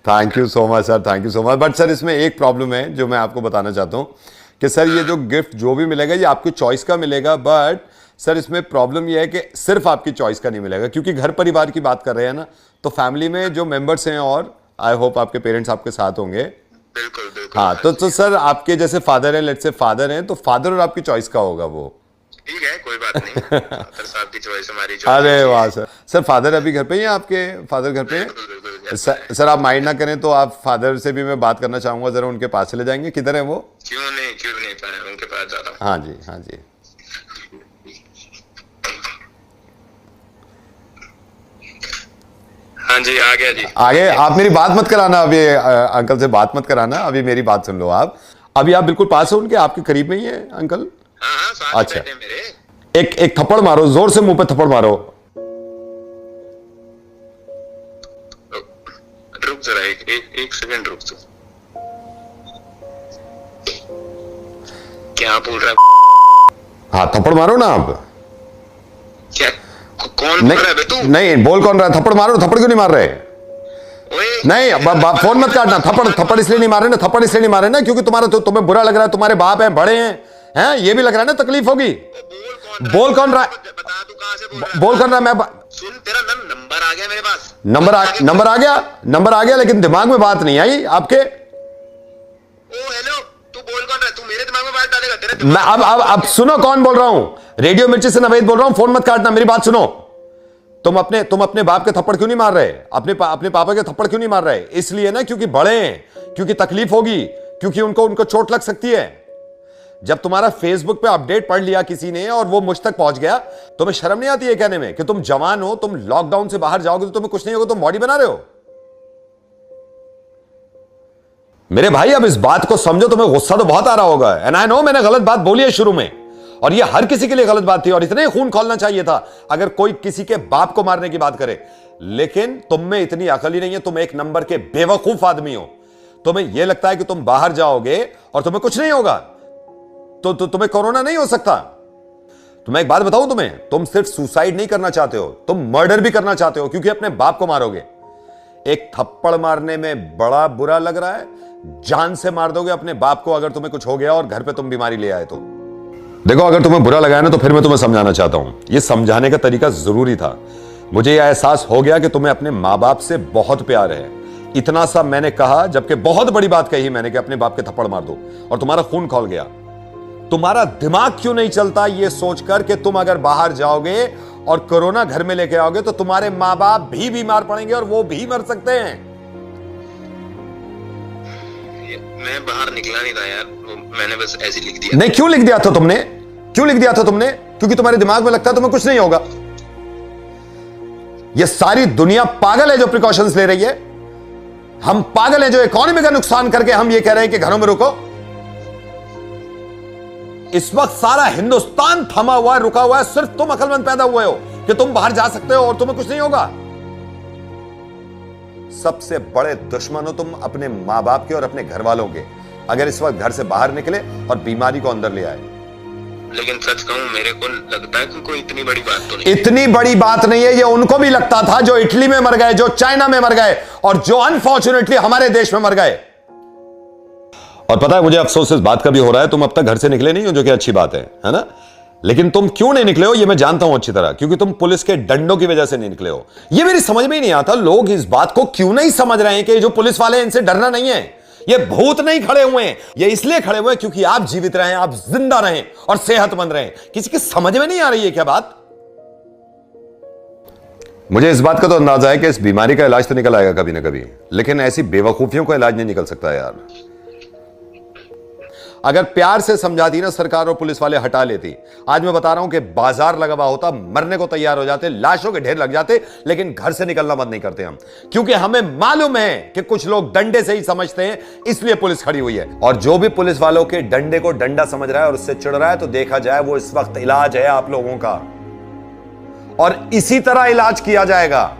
Speaker 9: Thank you so much sir, thank you so much. But sir इसमें एक प्रॉब्लम है जो मैं आपको बताना चाहता हूँ कि सर ये जो गिफ्ट जो भी मिलेगा ये आपकी चॉइस का मिलेगा, बट सर इसमें प्रॉब्लम ये है कि सिर्फ आपकी चॉइस का नहीं मिलेगा, क्योंकि घर परिवार की बात कर रहे हैं ना, तो फैमिली में जो मेंबर्स हैं, और आई होप आपके पेरेंट्स आपके साथ होंगे।
Speaker 10: बिल्कुल बिल्कुल।
Speaker 9: हाँ, तो सर आपके जैसे फादर हैं, लेट्स से फादर हैं, तो फादर और आपकी चॉइस का होगा वो।
Speaker 10: ठीक है, कोई बात नहीं। फादर साहब की चॉइस हमारी चॉइस।
Speaker 9: अरे वाह सर। सर फादर अभी घर पे ही हैं आपके? फादर घर पे हैं? सर आप माइंड ना करें तो आप फादर से भी मैं बात करना चाहूंगा, जरा उनके पास चले जाएंगे। किधर है वो?
Speaker 10: क्यों नहीं पाए, उनके पास जा रहा हूं।
Speaker 9: हाँ जी, हाँ जी।
Speaker 10: हाँ जी, आ गया जी।
Speaker 9: आगे आप मेरी बात मत कराना अभी, अंकल से बात मत कराना अभी, मेरी बात सुन लो आप। अभी आप बिल्कुल पास हो उनके, आपके करीब में ही है अंकल?
Speaker 10: हाँ, साथ
Speaker 9: अच्छा,
Speaker 10: बैठे मेरे।
Speaker 9: एक थप्पड़ मारो, जोर से मुंह पे थप्पड़ मारो।
Speaker 10: रुक जरा, एक सेकंड रुक तू। क्या बोल रहा है?
Speaker 9: हाँ थप्पड़ मारो ना आप।
Speaker 10: क्या कौन बोल रहा है तू?
Speaker 9: नहीं, बोल कौन रहा है? थप्पड़ मारो। थप्पड़ क्यों नहीं मार रहे? नहीं, फोन मत काटना। थप्पड़ इसलिए नहीं मार रहे ना, थप्पड़ इसलिए नहीं मार रहे ना क्योंकि तुम्हें बुरा लग रहा है, तुम्हारे बाप हैं, बड़े हैं, ये भी लग रहा है ना, तकलीफ होगी। बोल कौन रहा है?
Speaker 10: बता, तू कहां से बोल रहा है?
Speaker 9: बोल कौन रहा है? मैं
Speaker 10: सुन, तेरा नंबर आ गया मेरे पास।
Speaker 9: नंबर आ गया, लेकिन दिमाग में बात नहीं आई आपके।
Speaker 10: ओ हेलो, तू बोल कौन रहा है? तू मेरे दिमाग में बात डालेगा? तेरे दिमाग
Speaker 9: मैं अब सुनो कौन बोल रहा हूं। रेडियो मिर्ची से नवेद बोल रहा हूं। फोन मत काटना, मेरी बात सुनो। तुम अपने बाप के थप्पड़ क्यों नहीं मार रहे? अपने पापा के थप्पड़ क्यों नहीं मार रहे? इसलिए ना क्योंकि बड़े हैं, क्योंकि तकलीफ होगी, क्योंकि उनको चोट लग सकती है। जब तुम्हारा फेसबुक पे अपडेट पढ़ लिया किसी ने और वो मुझ तक पहुंच गया, तुम्हें शर्म नहीं आती है कहने में कि तुम जवान हो, तुम लॉकडाउन से बाहर जाओगे तो तुम्हें कुछ नहीं होगा, तुम बॉडी बना रहे हो। मेरे भाई अब इस बात को समझो। तुम्हें गुस्सा तो बहुत आ रहा होगा, एंड आई नो मैंने गलत बात बोली है शुरू में, और ये हर किसी के लिए गलत बात थी, और इतने खून खोलना चाहिए था अगर कोई किसी के बाप को मारने की बात करे। लेकिन तुम में इतनी अकल ही नहीं है, तुम एक नंबर के बेवकूफ आदमी हो। तुम्हें यह लगता है कि तुम बाहर जाओगे और तुम्हें कुछ नहीं होगा, तो तुम्हें कोरोना नहीं हो सकता। तो मैं एक बात बताऊं तुम्हें, तुम सिर्फ सुसाइड नहीं करना चाहते हो, तुम मर्डर भी करना चाहते हो, क्योंकि अपने बाप को मारोगे। एक थप्पड़ मारने में बड़ा बुरा लग रहा है, जान से मार दोगे अपने बाप को अगर तुम्हें कुछ हो गया और घर पे तुम बीमारी ले आए तो। देखो, अगर तुम्हें बुरा लगा है ना, तो फिर मैं तुम्हें समझाना चाहता हूं। यह समझाने का तरीका जरूरी था। मुझे यह एहसास हो गया कि तुम्हें अपने मां बाप से बहुत प्यार है। इतना सा मैंने कहा, जबकि बहुत बड़ी बात कही मैंने कि अपने बाप के थप्पड़ मार दो, और तुम्हारा खून खौल गया। तुम्हारा दिमाग क्यों नहीं चलता यह सोचकर कि तुम अगर बाहर जाओगे और कोरोना घर में लेके आओगे तो तुम्हारे मां बाप भी बीमार पड़ेंगे और वो भी मर सकते हैं।
Speaker 10: मैं बाहर निकला नहीं था यार, मैंने बस ऐसे लिख दिया।
Speaker 9: नहीं, क्यों लिख दिया था तुमने? क्यों लिख दिया था तुमने? क्योंकि तुम्हारे दिमाग में लगता है तुम्हें कुछ नहीं होगा। यह सारी दुनिया पागल है जो प्रिकॉशंस ले रही है। हम पागल हैं जो इकोनॉमी का नुकसान करके हम ये कह रहे हैं कि घरों में रुको। इस वक्त सारा हिंदुस्तान थमा हुआ है, रुका हुआ है। सिर्फ तुम अकलमंद पैदा हुए हो कि तुम बाहर जा सकते हो और तुम्हें कुछ नहीं होगा। सबसे बड़े दुश्मन हो तुम अपने मां बाप के और अपने घर वालों के, अगर इस वक्त घर से बाहर निकले और बीमारी को अंदर ले आए।
Speaker 10: लेकिन सच कहूं, मेरे को लगता है कि कोई इतनी बड़ी बात तो नहीं।
Speaker 9: इतनी बड़ी बात नहीं है। ये उनको भी लगता था जो इटली में मर गए, जो चाइना में मर गए, और जो अनफॉर्चुनेटली हमारे देश में मर गए। और पता है मुझे अफसोस इस बात का भी हो रहा है, तुम अब तक घर से निकले नहीं हो, जो कि अच्छी बात है ना। लेकिन तुम क्यों नहीं निकले हो ये मैं जानता हूं अच्छी तरह, क्योंकि तुम पुलिस के डंडों की वजह से नहीं निकले हो। ये मेरी समझ में ही नहीं आता, लोग इस बात को क्यों नहीं समझ रहे हैं कि जो पुलिस वाले हैं इनसे डरना नहीं है। ये भूत नहीं खड़े हुए हैं, ये इसलिए खड़े हुए हैं क्योंकि आप जीवित रहें, आप जिंदा रहें और सेहतमंद रहें। किसी की समझ में नहीं आ रही है क्या बात? मुझे इस बात का तो अंदाजा है कि इस बीमारी का इलाज तो निकल आएगा कभी ना कभी, लेकिन ऐसी बेवकूफियों का इलाज नहीं निकल सकता यार। अगर प्यार से समझाती ना सरकार और पुलिस वाले हटा लेती, आज मैं बता रहा हूं कि बाजार लगा हुआ होता, मरने को तैयार हो जाते, लाशों के ढेर लग जाते, लेकिन घर से निकलना बंद नहीं करते हम, क्योंकि हमें मालूम है कि कुछ लोग डंडे से ही समझते हैं, इसलिए पुलिस खड़ी हुई है। और जो भी पुलिस वालों के डंडे को डंडा समझ रहा है और उससे चिढ़ रहा है, तो देखा जाए वो इस वक्त इलाज है आप लोगों का, और इसी तरह इलाज किया जाएगा।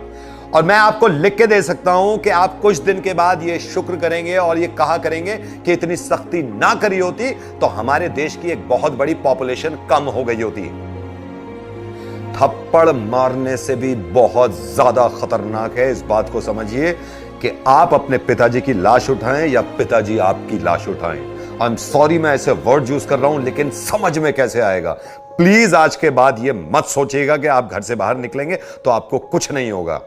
Speaker 9: और मैं आपको लिख के दे सकता हूं कि आप कुछ दिन के बाद ये शुक्र करेंगे और ये कहा करेंगे कि इतनी सख्ती ना करी होती तो हमारे देश की एक बहुत बड़ी पॉपुलेशन कम हो गई होती। थप्पड़ मारने से भी बहुत ज्यादा खतरनाक है, इस बात को समझिए, कि आप अपने पिताजी की लाश उठाएं या पिताजी आपकी लाश उठाएं। आई एम सॉरी मैं ऐसे वर्ड यूज कर रहा हूं, लेकिन समझ में कैसे आएगा। प्लीज आज के बाद ये मत सोचिएगा कि आप घर से बाहर निकलेंगे तो आपको कुछ नहीं होगा।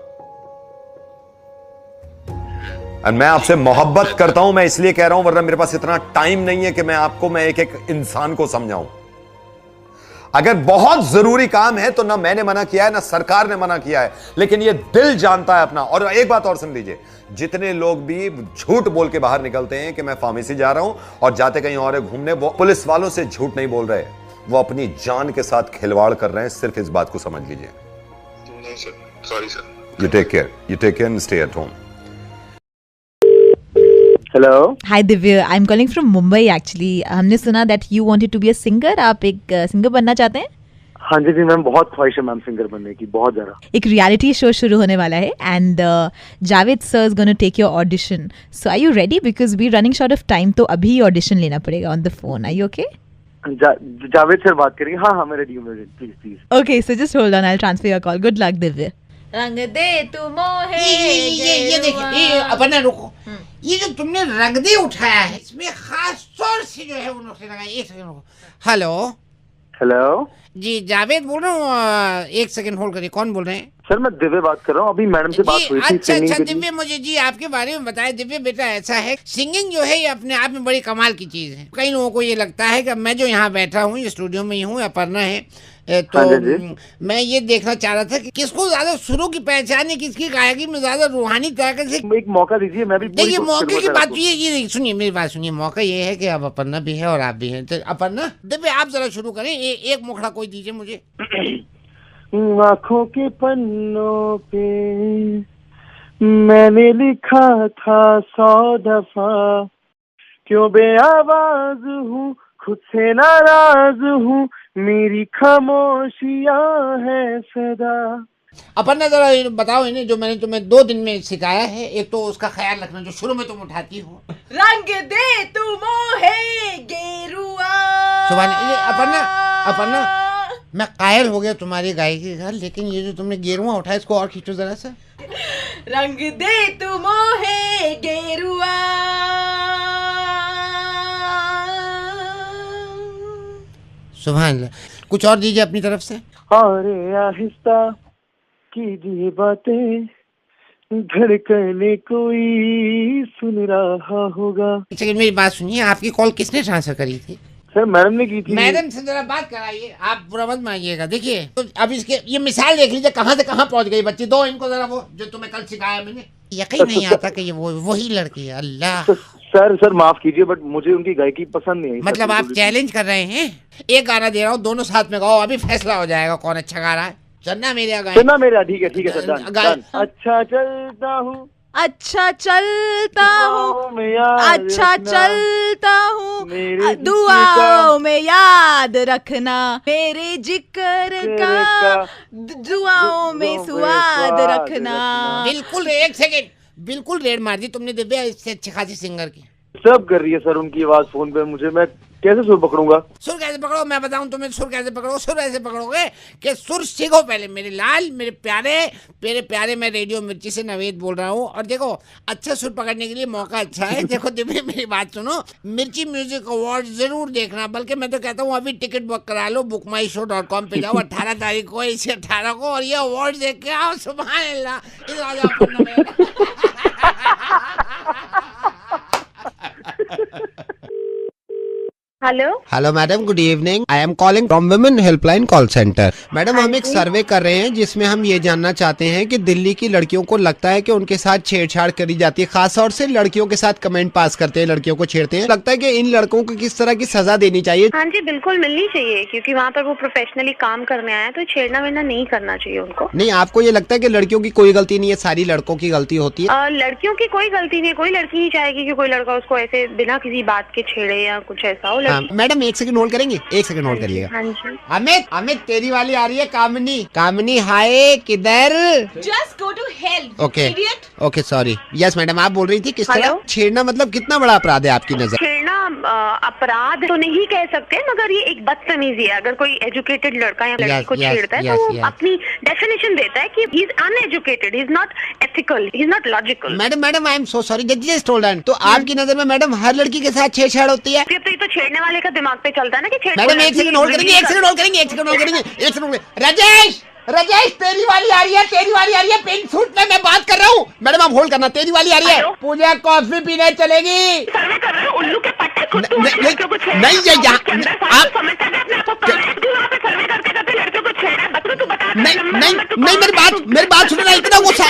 Speaker 9: और मैं आपसे मोहब्बत करता हूं, मैं इसलिए कह रहा हूं, वरना मेरे पास इतना टाइम नहीं है कि मैं एक एक इंसान को समझाऊं। अगर बहुत जरूरी काम है तो ना मैंने मना किया है ना सरकार ने मना किया है, लेकिन ये दिल जानता है अपना। और एक बात और सुन लीजिए, जितने लोग भी झूठ बोल के बाहर निकलते हैं कि मैं फार्मेसी जा रहा हूं और जाते कहीं और घूमने, वो पुलिस वालों से झूठ नहीं बोल रहे, वो अपनी जान के साथ खिलवाड़ कर रहे हैं। सिर्फ इस बात को समझ लीजिए।
Speaker 10: नहीं sir, sorry sir.
Speaker 9: You take care and stay at home.
Speaker 11: Hello,
Speaker 12: hi Divya, I am calling from Mumbai actually. हमने सुना that you wanted to be a singer, आप एक सिंगर बनना चाहते हैं?
Speaker 11: हाँ जी मैम, बहुत ख्वाहिश है मैम सिंगर बनने की, बहुत ज्यादा।
Speaker 12: एक रियलिटी शो शुरू होने वाला है and Javed sir is gonna take your audition, so are you ready? Because we running short of time, तो अभी ऑडिशन लेना पड़ेगा on the phone. Are you okay?
Speaker 11: Javed sir बात करेंगे? हाँ मैं रेडी हूँ, please please.
Speaker 12: Okay, so just hold on, I will transfer your call. Good luck Divya.
Speaker 6: रंग दे तू मोहे।
Speaker 13: ये देखिए, अपना रुको, ये जो तुमने रंग दे उठाया है, इसमें खास तौर से जो है वो नुक्से लगाए। एक सेकंड रुको। हेलो
Speaker 11: हेलो
Speaker 13: जी, जावेद बोल रहा हूँ, एक सेकंड होल्ड करिए। कौन बोल रहे हैं?
Speaker 11: सर मैं दिव्य बात कर रहा हूँ, अभी मैडम से बात हुई थी।
Speaker 13: अच्छा दिव्य, मुझे जी आपके बारे में बताया। दिव्य बेटा, ऐसा है, सिंगिंग जो है ये अपने आप में बड़ी कमाल की चीज है। कई लोगों को ये लगता है कि मैं जो यहाँ बैठा हूँ, ये स्टूडियो में ही हूँ, अपर्णा है, तो मैं ये देखना चाह रहा था कि किसको ज्यादा सुरों की पहचान है, किसकी गायकी में ज्यादा रूहानी तरीके से।
Speaker 11: एक मौका दीजिए, मैं भी
Speaker 13: देखिए मौके की बात ये सुनिए, मेरी बात सुनिए। मौका ये है कि अब अपर्णा भी है और आप भी हैं, तो अपर्णा दिव्य आप जरा शुरू करें, एक मुखड़ा कोई दीजिए मुझे।
Speaker 11: आँखों के पन्नों पे मैंने लिखा था 100 दफा, क्यों बेआवाज हूँ, खुद से नाराज हूँ, मेरी खामोशियाँ है सदा।
Speaker 13: अपर्णा जरा बताओ इन्हें, जो मैंने तुम्हें 2 दिन में सिखाया है। एक तो उसका ख्याल रखना जो शुरू में तुम उठाती हो।
Speaker 6: रंग दे तू मोहे गेरुआ।
Speaker 13: अपर्णा मैं कायल हो गया तुम्हारी गायकी का, लेकिन ये जो तुमने गेरुआ उठाया, इसको और खींचो जरा सा।
Speaker 6: रंग दे तू मोहे गेरुआ,
Speaker 13: सुभान अल्लाह। कुछ और दीजिए अपनी तरफ से।
Speaker 11: अरे आहिस्ता कीजिए बातें, धड़कने कोई सुन रहा होगा।
Speaker 13: एक सेकंड मेरी बात सुनिए, आपकी कॉल किसने ट्रांसफर करी थी?
Speaker 11: सर मैडम ने की थी।
Speaker 13: मैडम से जरा बात कराइए, आप बुरा मत मानिएगा। देखिए तो अब इसके ये मिसाल देख लीजिए, कहाँ से कहाँ पहुँच गई बच्ची। दो इनको जरा वो जो तुम्हें कल सिखाया मैंने, यकीन नहीं आता कि ये वही लड़की है। अल्लाह
Speaker 11: सर माफ कीजिए, बट मुझे उनकी गायकी पसंद नहीं आई।
Speaker 13: मतलब आप चैलेंज कर रहे हैं? एक गाना दे रहा हूँ, दोनों साथ में गाओ, अभी फैसला हो जाएगा कौन अच्छा गा रहा है। चन्ना मेरे गाए।
Speaker 11: चन्ना मेरा, ठीक है सर, डन। अच्छा चलता हूँ,
Speaker 6: अच्छा चलता हूँ, अच्छा चलता हूँ, दुआओं में याद रखना मेरे जिक्र का, दुआओं में स्वाद रखना।
Speaker 13: बिल्कुल, एक सेकेंड, बिल्कुल रेड मार दी तुमने दिव्या, इससे अच्छी खासी सिंगर की।
Speaker 11: सब कर रही है सर उनकी आवाज फोन पे, मुझे मैं कैसे सुर पकड़ूंगा?
Speaker 13: सुर कैसे पकड़ो, मैं बताऊं तुम्हें सुर कैसे पकड़ो। सुर ऐसे पकड़ोगे कि सुर सीखो पहले मेरे लाल, मेरे प्यारे। मैं रेडियो मिर्ची से नवेद बोल रहा हूँ, और देखो अच्छा सुर पकड़ने के लिए मौका अच्छा है। देखो दिव्य मेरी बात सुनो, मिर्ची म्यूजिक अवार्ड जरूर देखना, बल्कि मैं तो कहता हूँ अभी टिकट बुक करा लो, bookmyshow.com पे जाओ, 18 तारीख को, इसे 18 को, और ये अवार्ड देख के आओ। सुभान अल्लाह। Hello madam, good evening. I am calling from women helpline call centre. Madam, हम एक सर्वे कर रहे हैं जिसमें हम ये जानना चाहते हैं कि दिल्ली की लड़कियों को लगता है कि उनके साथ छेड़छाड़ करी जाती है, खास तौर से लड़कियों के साथ कमेंट पास करते हैं, लड़कियों को छेड़ते हैं। लगता है कि इन लड़कों को किस तरह की सजा देनी चाहिए?
Speaker 14: हाँ जी, बिल्कुल मिलनी चाहिए, क्योंकि वहाँ पर वो प्रोफेशनली काम करने आए हैं, तो छेड़ना वेड़ना नहीं करना चाहिए उनको।
Speaker 13: नहीं, आपको ये लगता है कि लड़कियों की कोई गलती नहीं है, सारी लड़कों की गलती होती है?
Speaker 14: लड़कियों की कोई गलती नहीं है। कोई लड़की नहीं चाहेगी कि कोई लड़का उसको ऐसे बिना किसी बात के छेड़े या कुछ ऐसा हो।
Speaker 13: मैडम, एक सेकंड होल्ड करेंगे, एक सेकंड होल्ड करिएगा।
Speaker 14: हाँ जी।
Speaker 13: अमित तेरी वाली आ रही है। कामिनी हाय, किधर?
Speaker 12: Just go to hell.
Speaker 13: Okay sorry. Yes madam, आप बोल रही थी किस तरह छेड़ना मतलब कितना बड़ा अपराध है आपकी नजर?
Speaker 14: छेड़ना अपराध तो नहीं कह सकते, मगर ये एक बदतमीजी है। अगर कोई एजुकेटेड लड़का या लड़की को छेड़ता है तो वो अपनी डेफिनेशन देता है कि he is uneducated, he is not ethical, he is not logical.
Speaker 13: Madam I am so sorry, just hold on. तो आपकी नजर में मैडम हर लड़की के साथ छेड़छाड़ होती है?
Speaker 14: तो ये तो छेड़ने वाले का दिमाग पे चलता है ना कि
Speaker 13: मैडम एक सेकंड होल्ड करेंगे। राजेश तेरी वाली आ रही है, पिंक सूट में मैं बात कर रहा हूँ। मैडम आप होल्ड करना, तेरी वाली आ रही है। पूजा कॉफी पीने चलेगी?
Speaker 14: उल्लू के पट्टे
Speaker 13: नहीं, मेरी बात सुनो ना, इतना गुस्सा।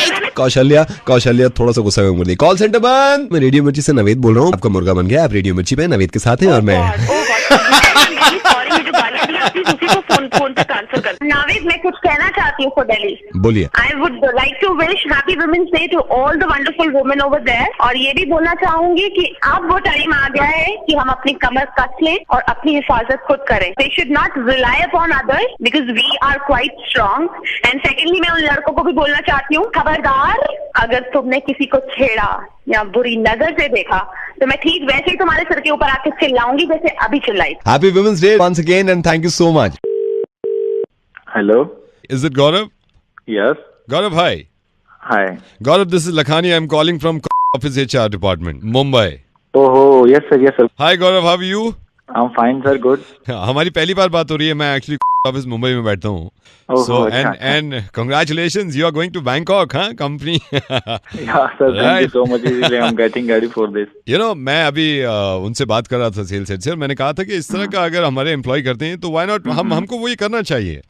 Speaker 9: कौशल्या थोड़ा सा गुस्सा कर दी। कॉल सेंटर बंद। मैं रेडियो मिर्ची से नवेद बोल रहा हूँ। आपका मुर्गा बन गया। आप रेडियो मिर्ची पे नवेद के साथ हैं और मैं
Speaker 14: फोन पे ट्रांसफर कर। नावेद, मैं कुछ कहना चाहती हूँ फॉर दिल्ली।
Speaker 9: बोलिए।
Speaker 14: I would like to wish happy women's day to all the wonderful women over there. और ये भी बोलना चाहूंगी कि अब वो टाइम आ गया है कि हम अपनी कमर कस लें और अपनी हिफाजत खुद करें। They should not rely upon others because we are quite strong. And secondly, मैं उन लड़कों को भी बोलना चाहती हूँ, खबरदार अगर तुमने किसी को छेड़ा या बुरी नजर से देखा तो मैं ठीक वैसे ही तुम्हारे सिर के ऊपर आके चिल्लाऊंगी जैसे अभी चिल्लाई।
Speaker 9: Happy women's day once again and thank you so much.
Speaker 15: Hello.
Speaker 9: Is it Gaurav?
Speaker 15: Yes.
Speaker 9: Gaurav, hi.
Speaker 15: Hi.
Speaker 9: Gaurav, this is Lakhani. I'm calling from office HR department, Mumbai.
Speaker 15: Oh, yes sir.
Speaker 9: Hi Gaurav, how are you?
Speaker 15: I'm fine sir, good.
Speaker 9: हमारी पहली बार बात हो रही है। मैं actually office Mumbai में बैठता हूँ। So and congratulations, you are going to Bangkok, huh? Company.
Speaker 15: Yeah sir, thank you so much. I'm getting ready for this.
Speaker 9: You know, मैं अभी उनसे बात कर रहा था सेल्स हेड से, और मैंने कहा था कि इस तरह का अगर हमारे एम्प्लॉय करते हैं तो व्हाई नॉट हमको वही करना चाहिए।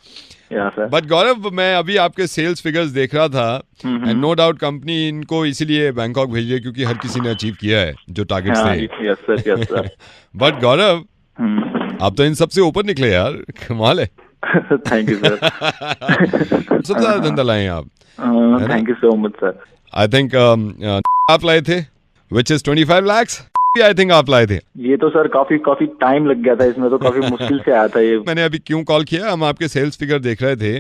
Speaker 9: बट गौरव, मैं अभी आपके सेल्स फिगर्स देख रहा था एंड नो डाउट कंपनी इनको इसीलिए बैंकॉक भेजी है क्योंकि हर किसी ने अचीव किया है जो टारगेट्स थे।
Speaker 15: Yes sir.
Speaker 9: बट गौरव, आप तो इन सबसे ऊपर निकले यार, कमाल है।
Speaker 15: Thank you sir.
Speaker 9: सबसे ज्यादा धंधा लाए आप।
Speaker 15: Thank you so much sir.
Speaker 9: I think आप लाए थे which is 25 lakhs। I think आप लाए थे।
Speaker 15: ये तो सर काफी टाइम लग गया था इसमें, तो काफी मुश्किल से आया था ये।
Speaker 9: मैंने अभी क्यों कॉल किया, हम आपके सेल्स फिगर देख रहे थे।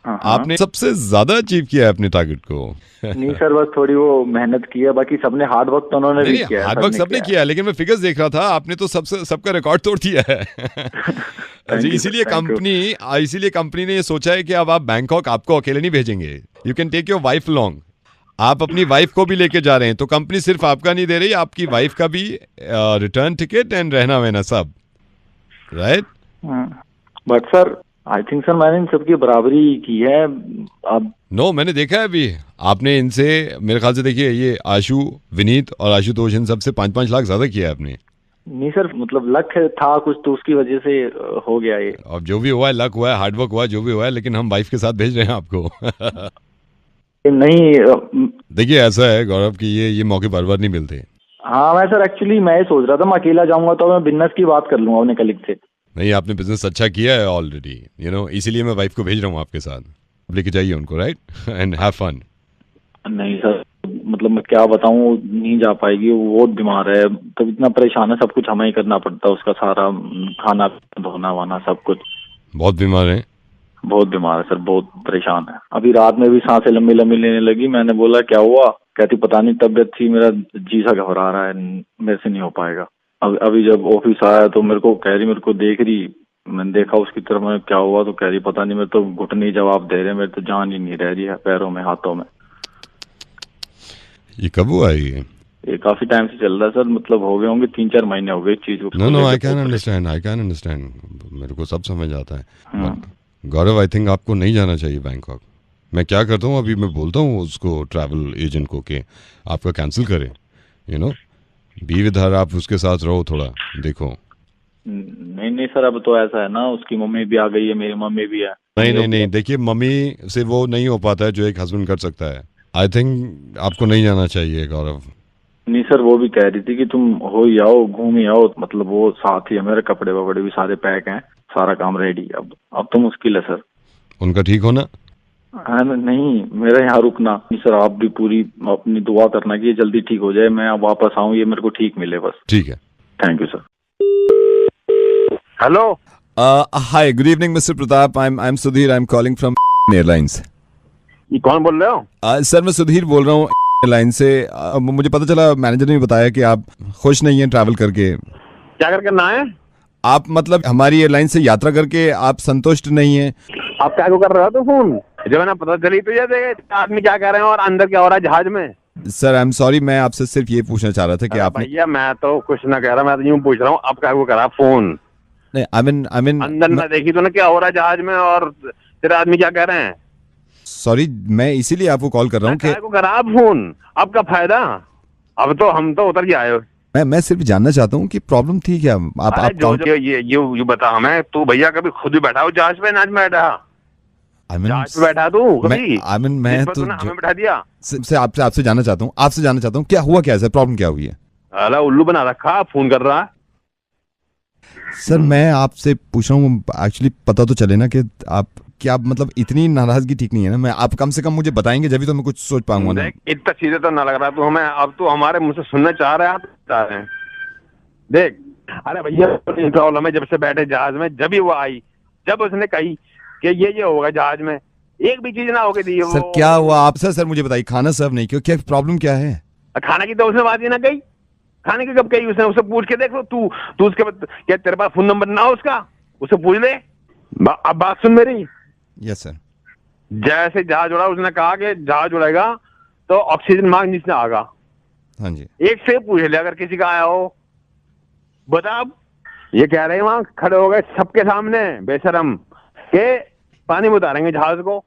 Speaker 9: आपने सबसे ज्यादा अचीव किया है अपने टारगेट को।
Speaker 15: नहीं सर, बस थोड़ी वो मेहनत की है, बाकी सबने हार्ड वर्क तो उन्होंने भी किया है।
Speaker 9: हार्ड वर्क सबने किया है, लेकिन मैं फिगर्स देख रहा था, आपने तो सबका रिकॉर्ड तोड़ दिया है। इसीलिए कंपनी ने ये सोचा है कि अब आप बैंकॉक आपको अकेले नहीं भेजेंगे, you can take your wife long. आप अपनी वाइफ को भी लेके जा रहे हैं, तो कंपनी सिर्फ आपका नहीं दे रही, आपकी वाइफ का भी रिटर्न टिकट एंड रहना वहना सब, right?
Speaker 15: But sir I think sir मैंने इन सबकी बराबरी की है। अब
Speaker 9: नो, मैंने देखा है अभी आपने इनसे, मेरे ख्याल से देखिए ये आशु, विनीत और आशुतोष, इन सबसे 5-5 लाख ज्यादा किया है आपने।
Speaker 15: नहीं सर, मतलब लक था कुछ तो उसकी वजह से हो गया ये।
Speaker 9: अब जो भी हुआ है, लक हुआ है, हार्डवर्क हुआ है, जो भी हुआ है, लेकिन हम वाइफ के साथ भेज रहे हैं आपको।
Speaker 15: नहीं
Speaker 9: देखिए ऐसा है गौरव कि ये मौके बार बार नहीं मिलते।
Speaker 15: हाँ मैं सर एक्चुअली मैं ये सोच रहा था मैं अकेला जाऊंगा तो मैं बिजनेस की बात कर लूंगा अपने कलीग से।
Speaker 9: नहीं, आपने बिजनेस अच्छा किया है ऑलरेडी, यू नो, इसीलिए मैं वाइफ को भेज रहा हूँ आपके साथ, लेके जाइए उनको, राइट, एंड हैव फन।
Speaker 15: नहीं सर, मतलब मैं क्या बताऊँ, नहीं जा पाएगी, वो बहुत बीमार है, तो इतना परेशान है, सब कुछ हमें ही करना पड़ता है, उसका सारा खाना धोना वाना सब कुछ।
Speaker 9: बहुत बीमार है?
Speaker 15: बहुत बीमार है सर, बहुत परेशान है। अभी रात में भी सांसें लंबी लंबी लेने लगी, मैंने बोला क्या हुआ, कहती पता नहीं तबीयत थी, मेरा जी सा घबरा रहा है, मेरे से नहीं हो पाएगा। अभी जब ऑफिस आया तो मेरे को कह रही, मेरे को देख रही, मैंने देखा उसकी तरफ, मैं क्या हुआ, तो कह रही पता नहीं, मेरे तो घुटने जवाब दे रहे, मेरे तो जान ही नहीं रह रही है पैरों में हाथों में।
Speaker 9: ये कब हुआ ये
Speaker 15: काफी टाइम से चल रहा है सर, मतलब हो गए होंगे 3-4 महीने हो गए चीज को।
Speaker 9: नो आई कैन अंडरस्टैंड, मेरे को सब समझ आता है। गौरव, आई थिंक आपको नहीं जाना चाहिए बैंकॉक। मैं क्या करता हूँ, अभी मैं बोलता हूँ उसको ट्रैवल एजेंट को कि आपका कैंसिल करे, you know, be with her, आप उसके साथ रहो थोड़ा, देखो
Speaker 15: नहीं सर, अब तो ऐसा है ना, उसकी मम्मी भी आ गई है, मेरी मम्मी भी है।
Speaker 2: नहीं, देखिए मम्मी से वो नहीं हो पाता है जो एक हस्बैंड कर सकता है। आई थिंक आपको नहीं जाना चाहिए गौरव।
Speaker 15: नहीं सर, वो भी कह रही थी कि तुम हो ही आओ, घूम ही आओ, मतलब वो साथ ही है, मेरे कपड़े वपड़े भी सारे पैक हैं, सारा काम रेडी। अब तो मुश्किल है सर।
Speaker 2: उनका ठीक होना?
Speaker 15: नहीं, मेरा यहाँ रुकना। सर आप भी पूरी अपनी दुआ करना कि ये जल्दी ठीक हो जाए, मैं वापस आऊँ, ये मेरे को ठीक मिले बस।
Speaker 2: ठीक है,
Speaker 15: thank you sir.
Speaker 3: Hello,
Speaker 16: hi, good evening mister Pratap. I am Sudhir, I am calling from airlines.
Speaker 3: ये कौन बोल रहे हो?
Speaker 16: सर मैं सुधीर बोल रहा हूँ एयरलाइन से। मुझे पता चला, मैनेजर ने बताया कि आप खुश नहीं हैं ट्रैवल करके।
Speaker 3: क्या करके ना है?
Speaker 16: आप मतलब हमारी एयरलाइन से यात्रा करके आप संतुष्ट नहीं हैं।
Speaker 3: आप क्या कर रहे हो? तो फोन जब है ना पता चली तो ये आदमी क्या कह रहे हैं और अंदर क्या हो रहा है जहाज में।
Speaker 16: सर आई एम सॉरी, मैं आपसे सिर्फ ये पूछना चाह रहा था कि आप।
Speaker 3: भैया मैं तो कुछ ना कह रहा, मैं तो यूं पूछ रहा हूँ आप क्या करा फोन?
Speaker 16: नहीं, आई मीन
Speaker 3: अंदर ना देखी तो ना क्या हो रहा है जहाज में, और तेरे आदमी क्या कह रहे हैं?
Speaker 16: सॉरी, मैं इसीलिए आपको कॉल कर रहा हूँ कि
Speaker 3: करा आप फोन, आपका फायदा। अब तो हम तो उतर के आए हो।
Speaker 16: मैं सिर्फ जानना चाहता हूँ कि प्रॉब्लम थी क्या। आप
Speaker 3: ये बता हमें, तू भैया कभी खुद भी बैठा हो जहाज पे? नाच में बैठा जहाज पे बैठा तू कभी?
Speaker 16: मैं तो
Speaker 3: हमें बैठा दिया।
Speaker 16: आपसे जानना चाहता हूँ क्या हुआ, क्या है प्रॉब्लम, क्या हुई है?
Speaker 3: अला उल्लू बना रखा, फोन कर रहा है।
Speaker 16: सर मैं आपसे पूछ रहा हूँ, एक्चुअली पता तो चले ना कि आप क्या, मतलब इतनी नाराजगी ठीक नहीं है ना। मैं आप कम से कम मुझे बताएंगे जब भी तो मैं कुछ सोच पाऊंगा ना।
Speaker 3: इतना सीधे तो ना लग रहा तू हमें। अब तो हमारे मुझसे सुनना चाह रहे हैं, आप चाह रहे हैं। देख, अरे भैया प्रॉब्लम है, जब से बैठे जहाज में, जब ही वो आई, जब उसने कही कि ये होगा जहाज में, एक भी चीज ना होगी दी।
Speaker 16: सर क्या हुआ आपसे? सर मुझे बताइए, खाना सर्व नहीं क्यों, क्या प्रॉब्लम क्या है?
Speaker 3: खाने की तो उसने बात ही ना कही। खाने की कब कही उसने? उससे पूछ के देख लो तू उसके बाद, क्या तेरे पास फोन नंबर ना हो उसका? उससे पूछ ले। अब बात सुन मेरी।
Speaker 16: Yes sir.
Speaker 3: जैसे जहाज उड़ा, उसने कहा कि जहाज उड़ेगा तो ऑक्सीजन मांग नीचे आएगा।
Speaker 16: हाँ जी।
Speaker 3: एक से पूछ ले अगर किसी का आया हो, बता। अब ये कह रहे हैं वहां खड़े हो गए सबके सामने बेशरम के पानी में उतारेंगे जहाज को।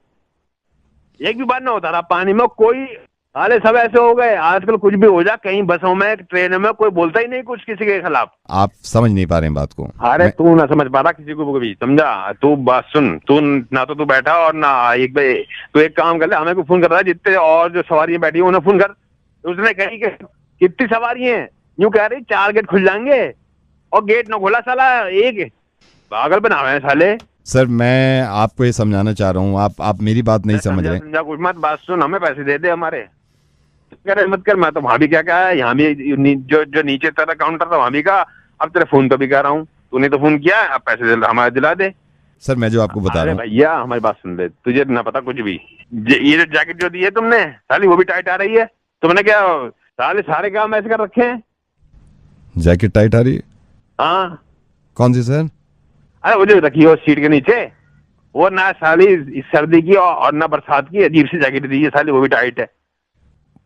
Speaker 3: एक भी बार ना उतारा पानी में कोई। अरे सब ऐसे हो गए आजकल, कुछ भी हो जाए, कहीं बसों में ट्रेनों में कोई बोलता ही नहीं कुछ किसी के खिलाफ।
Speaker 16: आप समझ नहीं पा रहे हैं बात को।
Speaker 3: अरे तू ना समझ पा रहा किसी को भी, समझा? तू बात सुन, तू ना तो तू बैठा और ना तू एक काम कर ले, हमें को फोन कर रहा है, जितने और जो सवारियां बैठी है उन्हें फोन कर। उसने कही कि कितनी सवारी है? यूं कह रही 4 गेट खुल जाएंगे, और गेट न खुला साला एक। पागल बना रहे हैं साले।
Speaker 16: सर मैं आपको ये समझाना चाह रहा हूँ, आप मेरी बात नहीं समझ रहे।
Speaker 3: समझा कुछ मत, बात सुन, हमें पैसे दे दे हमारे। मत कर, मैं तो वहां भी क्या कहा है, यहाँ भी जो नीचे तेरा काउंटर था वहां भी कहा, अब तेरे फोन पे भी कह रहा हूँ। तूने तो फोन किया, अब पैसे हमारे दिला दे।
Speaker 16: सर मैं जो आपको बता रहा हूँ
Speaker 3: भैया, हमारी बात सुन ले, तुझे ना पता कुछ भी। ये जो जैकेट जो दी है तुमने साली, वो भी टाइट आ रही है। तुमने क्या सारे काम ऐसे कर रखे हैं?
Speaker 16: जैकेट टाइट आ रही है?
Speaker 3: हाँ।
Speaker 16: कौन सी सर?
Speaker 3: अरे वो जो रखी हो सीट के नीचे, वो ना साली इस सर्दी की और ना बरसात की, अजीब सी जैकेट दी है साली, वो भी टाइट है।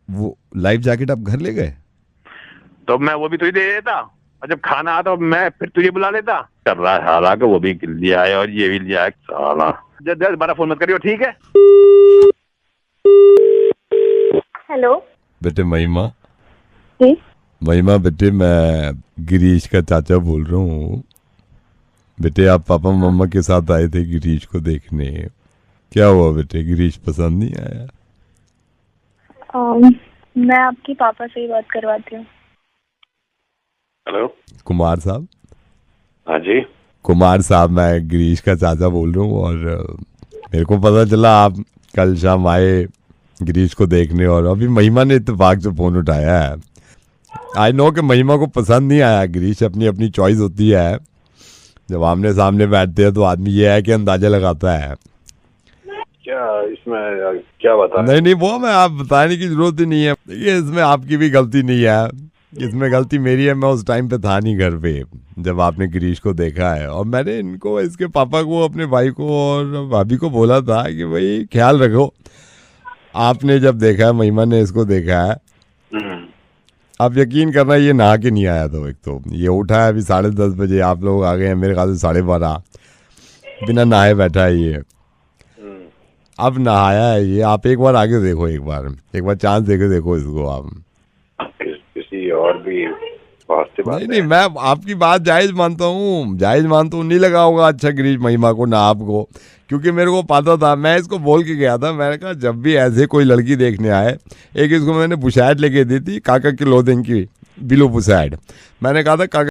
Speaker 16: वो लाइफ जैकेट आप घर ले गए?
Speaker 3: तो मैं वो भी तुझे दे देता, और जब खाना आता मैं फिर तुझे बुला लेता। कर रहा है हालांकि वो भी लिया है और ये भी लिया है साला। जल्द बारा फोन मत करियो, ठीक है?
Speaker 8: हेलो
Speaker 2: बेटे महिमा।
Speaker 8: जी
Speaker 2: महिमा बेटे, मैं गिरीश का चाचा बोल रहा हूँ। बेटे आप पापा मम्मा के साथ आए थे गिरीश को देखने, क्या हुआ बेटे, गिरीश पसंद नहीं आया?
Speaker 8: मैं आपके पापा से ही बात करवाती हूँ।
Speaker 3: हेलो
Speaker 2: कुमार साहब।
Speaker 3: हाँ जी
Speaker 2: कुमार साहब, मैं गिरीश का चाचा बोल रहा हूँ, और मेरे को पता चला आप कल शाम आए गिरीश को देखने, और अभी महिमा ने इत्तेफाक से फोन उठाया है। आई नो कि महिमा को पसंद नहीं आया गिरीश, अपनी अपनी चॉइस होती है। जब आमने सामने बैठते हैं तो आदमी ये है कि अंदाजा लगाता है।
Speaker 3: क्या इसमें क्या बता?
Speaker 2: नहीं वो मैं आप बताने की जरूरत ही नहीं है। देखिए इसमें आपकी भी गलती नहीं है, इसमें गलती मेरी है। मैं उस टाइम पे था नहीं घर पे जब आपने गिरीश को देखा है, और मैंने इनको, इसके पापा को, अपने भाई को और भाभी को बोला था कि भाई ख्याल रखो। आपने जब देखा है, महिमा ने इसको देखा है, आप यकीन करना ये नहा के नहीं आया था। एक तो ये उठा है अभी 10:30 बजे, आप लोग आ गए हैं मेरे ख्याल से 12:30, बिना नहाए बैठा है ये। अब नहाया है ये, आप एक बार आगे देखो, एक बार चांस देके देखो इसको आप।
Speaker 3: किसी और भी
Speaker 17: बहुत सी बात
Speaker 16: नहीं नहीं, मैं आपकी बात जायज मानता हूँ, जायज मानता हूँ। नहीं लगा होगा अच्छा गिरीश महिमा को ना आपको, क्योंकि मेरे को पता था, मैं इसको बोल के गया था। मैंने कहा जब भी ऐसे कोई लड़की देखने आए, एक इसको मैंने बुशैट लेके दी थी, काका की क्लोथिंग की, बिलो बुशैट। मैंने कहा था काका